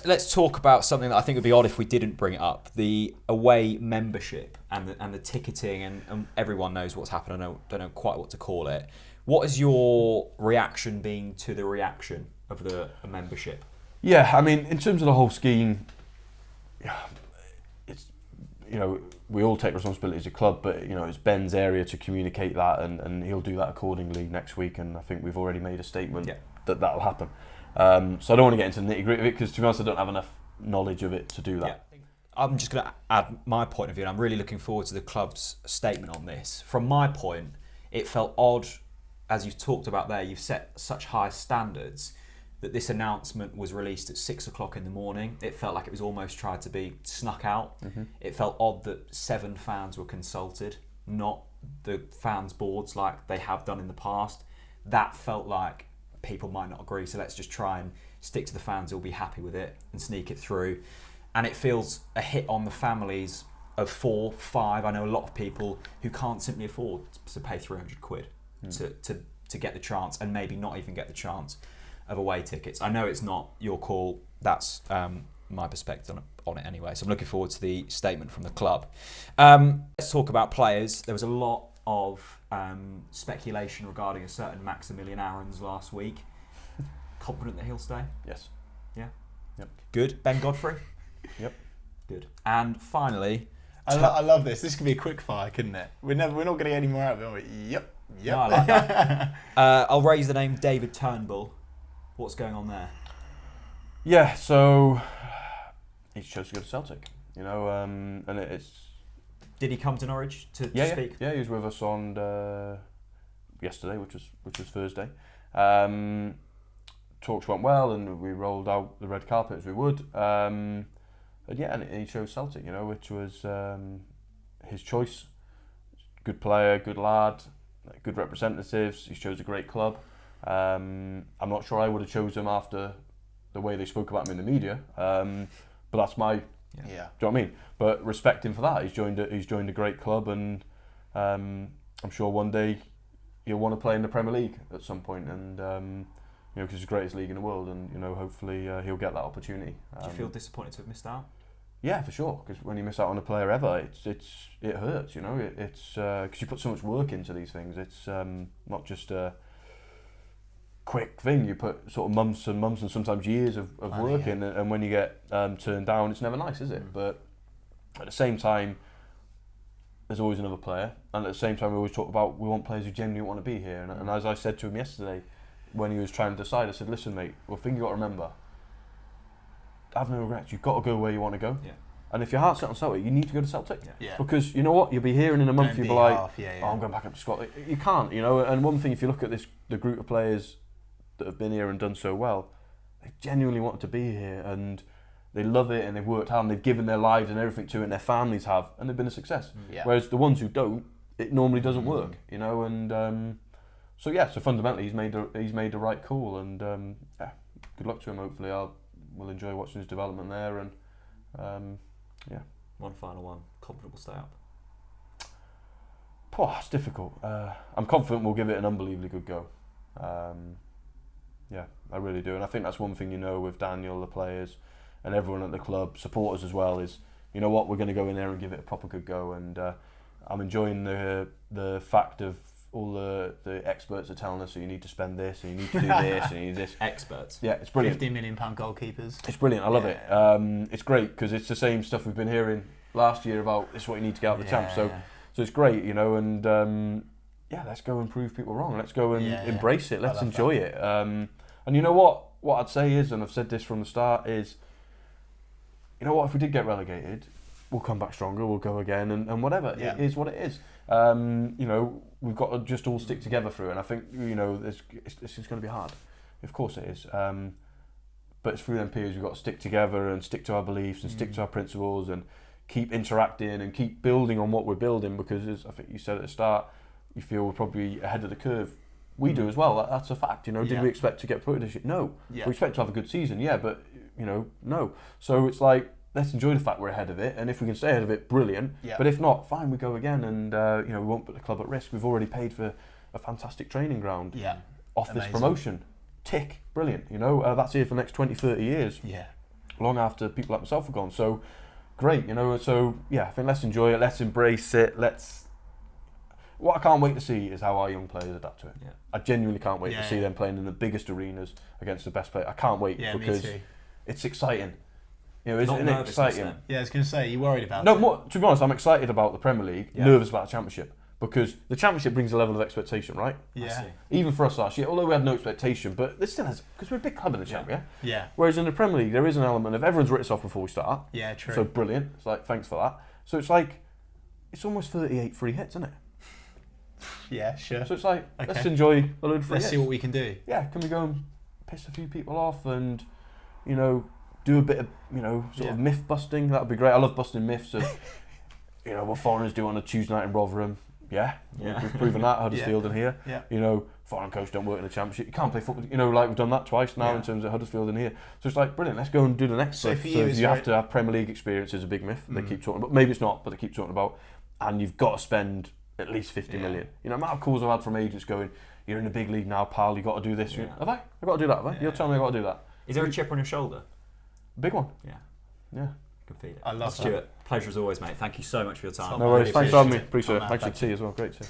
Let's talk about something that I think would be odd if we didn't bring it up: the away membership and the ticketing, and everyone knows what's happened. I don't know quite what to call it. What has your reaction been to the reaction of the membership? Yeah, I mean, in terms of the whole scheme, it's, you know, we all take responsibility as a club, but, you know, it's Ben's area to communicate that, and he'll do that accordingly next week, and I think we've already made a statement that that'll happen. So I don't want to get into the nitty-gritty of it, because to be honest, I don't have enough knowledge of it to do that. Yeah. I'm just going to add my point of view, and I'm really looking forward to the club's statement on this. From my point, it felt odd, as you've talked about there, you've set such high standards, that this announcement was released at 6 o'clock in the morning. It felt like it was almost tried to be snuck out. Mm-hmm. It felt odd that 7 fans were consulted, not the fans' boards like they have done in the past. That felt like people might not agree, so let's just try and stick to the fans who'll be happy with it and sneak it through. And it feels a hit on the families of 4, 5. I know a lot of people who can't simply afford to pay 300 quid to get the chance, and maybe not even get the chance of away tickets. I know it's not your call. That's my perspective on it anyway. So I'm looking forward to the statement from the club. Let's talk about players. There was a lot of speculation regarding a certain Maximilian Aarons last week. Confident that he'll stay? Yes. Yeah? Yep. Good. Ben Godfrey? Yep. Good. And finally... I love this. This could be a quick fire, couldn't it? We're not going to get any more out of it. Yep. No, I like that. I'll raise the name David Turnbull. What's going on there? Yeah, so he chose to go to Celtic, you know, and it's... Did he come to Norwich to speak? Yeah, he was with us on yesterday, which was Thursday. Talks went well, and we rolled out the red carpet as we would. And he chose Celtic, you know, which was his choice. Good player, good lad, good representatives. He chose a great club. I'm not sure I would have chosen him after the way they spoke about him in the media, but that's my... Yeah. Do you know what I mean? But respect him for that. He's joined a great club, and I'm sure one day he'll want to play in the Premier League at some point, and you know, because it's the greatest league in the world, and you know, hopefully he'll get that opportunity. Do you feel disappointed to have missed out? Yeah, for sure. Because when you miss out on a player ever, it hurts. You know, it's because you put so much work into these things. It's not just a quick thing. You put sort of months and months and sometimes years of work in, and when you get turned down, it's never nice, is it? But at the same time, there's always another player, and at the same time, we always talk about we want players who genuinely want to be here. And as I said to him yesterday, when he was trying to decide, I said, "Listen, mate. Well, thing you got to remember, have no regrets. You've got to go where you want to go. Yeah. And if your heart's set on Celtic, you need to go to Celtic. Yeah. Because you know what, you'll be here and in a month, you'll be like, oh, I'm going back up to Scotland. You can't, you know. And one thing, if you look at the group of players that have been here and done so well, they genuinely want to be here and they love it and they've worked hard and they've given their lives and everything to it and their families have, and they've been a success. Yeah. Whereas the ones who don't, it normally doesn't work, you know. And so fundamentally he's made the right call, and good luck to him. Hopefully we'll enjoy watching his development there, and One final one. Confident we'll stay up. It's difficult. I'm confident we'll give it an unbelievably good go. I really do, and I think that's one thing, you know, with Daniel, the players, and everyone at the club, supporters as well, is, you know what, we're going to go in there and give it a proper good go. And I'm enjoying the fact of all the experts are telling us that you need to spend this and you need to do this and you need this. Experts. Yeah, it's brilliant. £15 million goalkeepers. It's brilliant. I love it. It's great because it's the same stuff we've been hearing last year about this is what you need to get out of the champ. So it's great, you know, and let's go and prove people wrong. Let's go and embrace it. Let's enjoy it. And you know what I'd say is, and I've said this from the start, is, you know what, if we did get relegated, we'll come back stronger, we'll go again, and whatever. Yeah. It is what it is. You know, we've got to just all stick together through it, and I think, you know, this is going to be hard. Of course it is. But it's through them periods we've got to stick together and stick to our beliefs and stick to our principles and keep interacting and keep building on what we're building, because as I think you said at the start, you feel we're probably ahead of the curve. We do as well. That's a fact. You know, did we expect to get promoted this year? No. Yeah. We expect to have a good season, but you know, no. So it's like, let's enjoy the fact we're ahead of it, and if we can stay ahead of it, brilliant. Yeah. But if not, fine, we go again, and you know, we won't put the club at risk. We've already paid for a fantastic training ground off this promotion. Tick, brilliant. You know, that's here for the next 20, 30 years. Yeah. Long after people like myself are gone. So great, you know. So I think let's enjoy it. Let's embrace it. What I can't wait to see is how our young players adapt to it. Yeah. I genuinely can't wait to see them playing in the biggest arenas against the best players. I can't wait because it's exciting. You know, isn't it exciting? Yeah, I was going to say, you worried about it? No, to be honest, I'm excited about the Premier League, nervous about the Championship, because the Championship brings a level of expectation, right? Yeah. Even for us last year, although we had no expectation, but this still has, because we're a big club in the Championship. Yeah. Whereas in the Premier League, there is an element of everyone's written us off before we start. Yeah, true. So brilliant. It's like, thanks for that. So it's like, it's almost 38 free hits, isn't it? Yeah, sure. So it's like, let's enjoy a load of free hits. Let's see what we can do. Yeah, can we go and piss a few people off and, you know, do a bit of, you know, sort of myth busting? That would be great. I love busting myths of, you know, what foreigners do on a Tuesday night in Rotherham. Yeah. We've proven that, Huddersfield and here. Yeah. You know, foreign coaches don't work in the Championship. You can't play football. You know, like we've done that twice now in terms of Huddersfield and here. So it's like, brilliant, let's go and do the next stuff. For So you, you have to have Premier League experience is a big myth. They keep talking about. Maybe it's not, but they keep talking about. And you've got to spend at least 50 million. You know, the amount of calls I've had from agents going, you're in the big league now, pal, you've got to do this. Yeah. Have I? I've got to do that, have I? You're telling me I've got to do that. Is there a chip on your shoulder? Big one. Yeah. Yeah. Can feed it. I love Stuart, pleasure as always, mate. Thank you so much for your time. No worries. Thanks for having me. Appreciate it. Top man, Thanks for thank the tea as well. Great tea.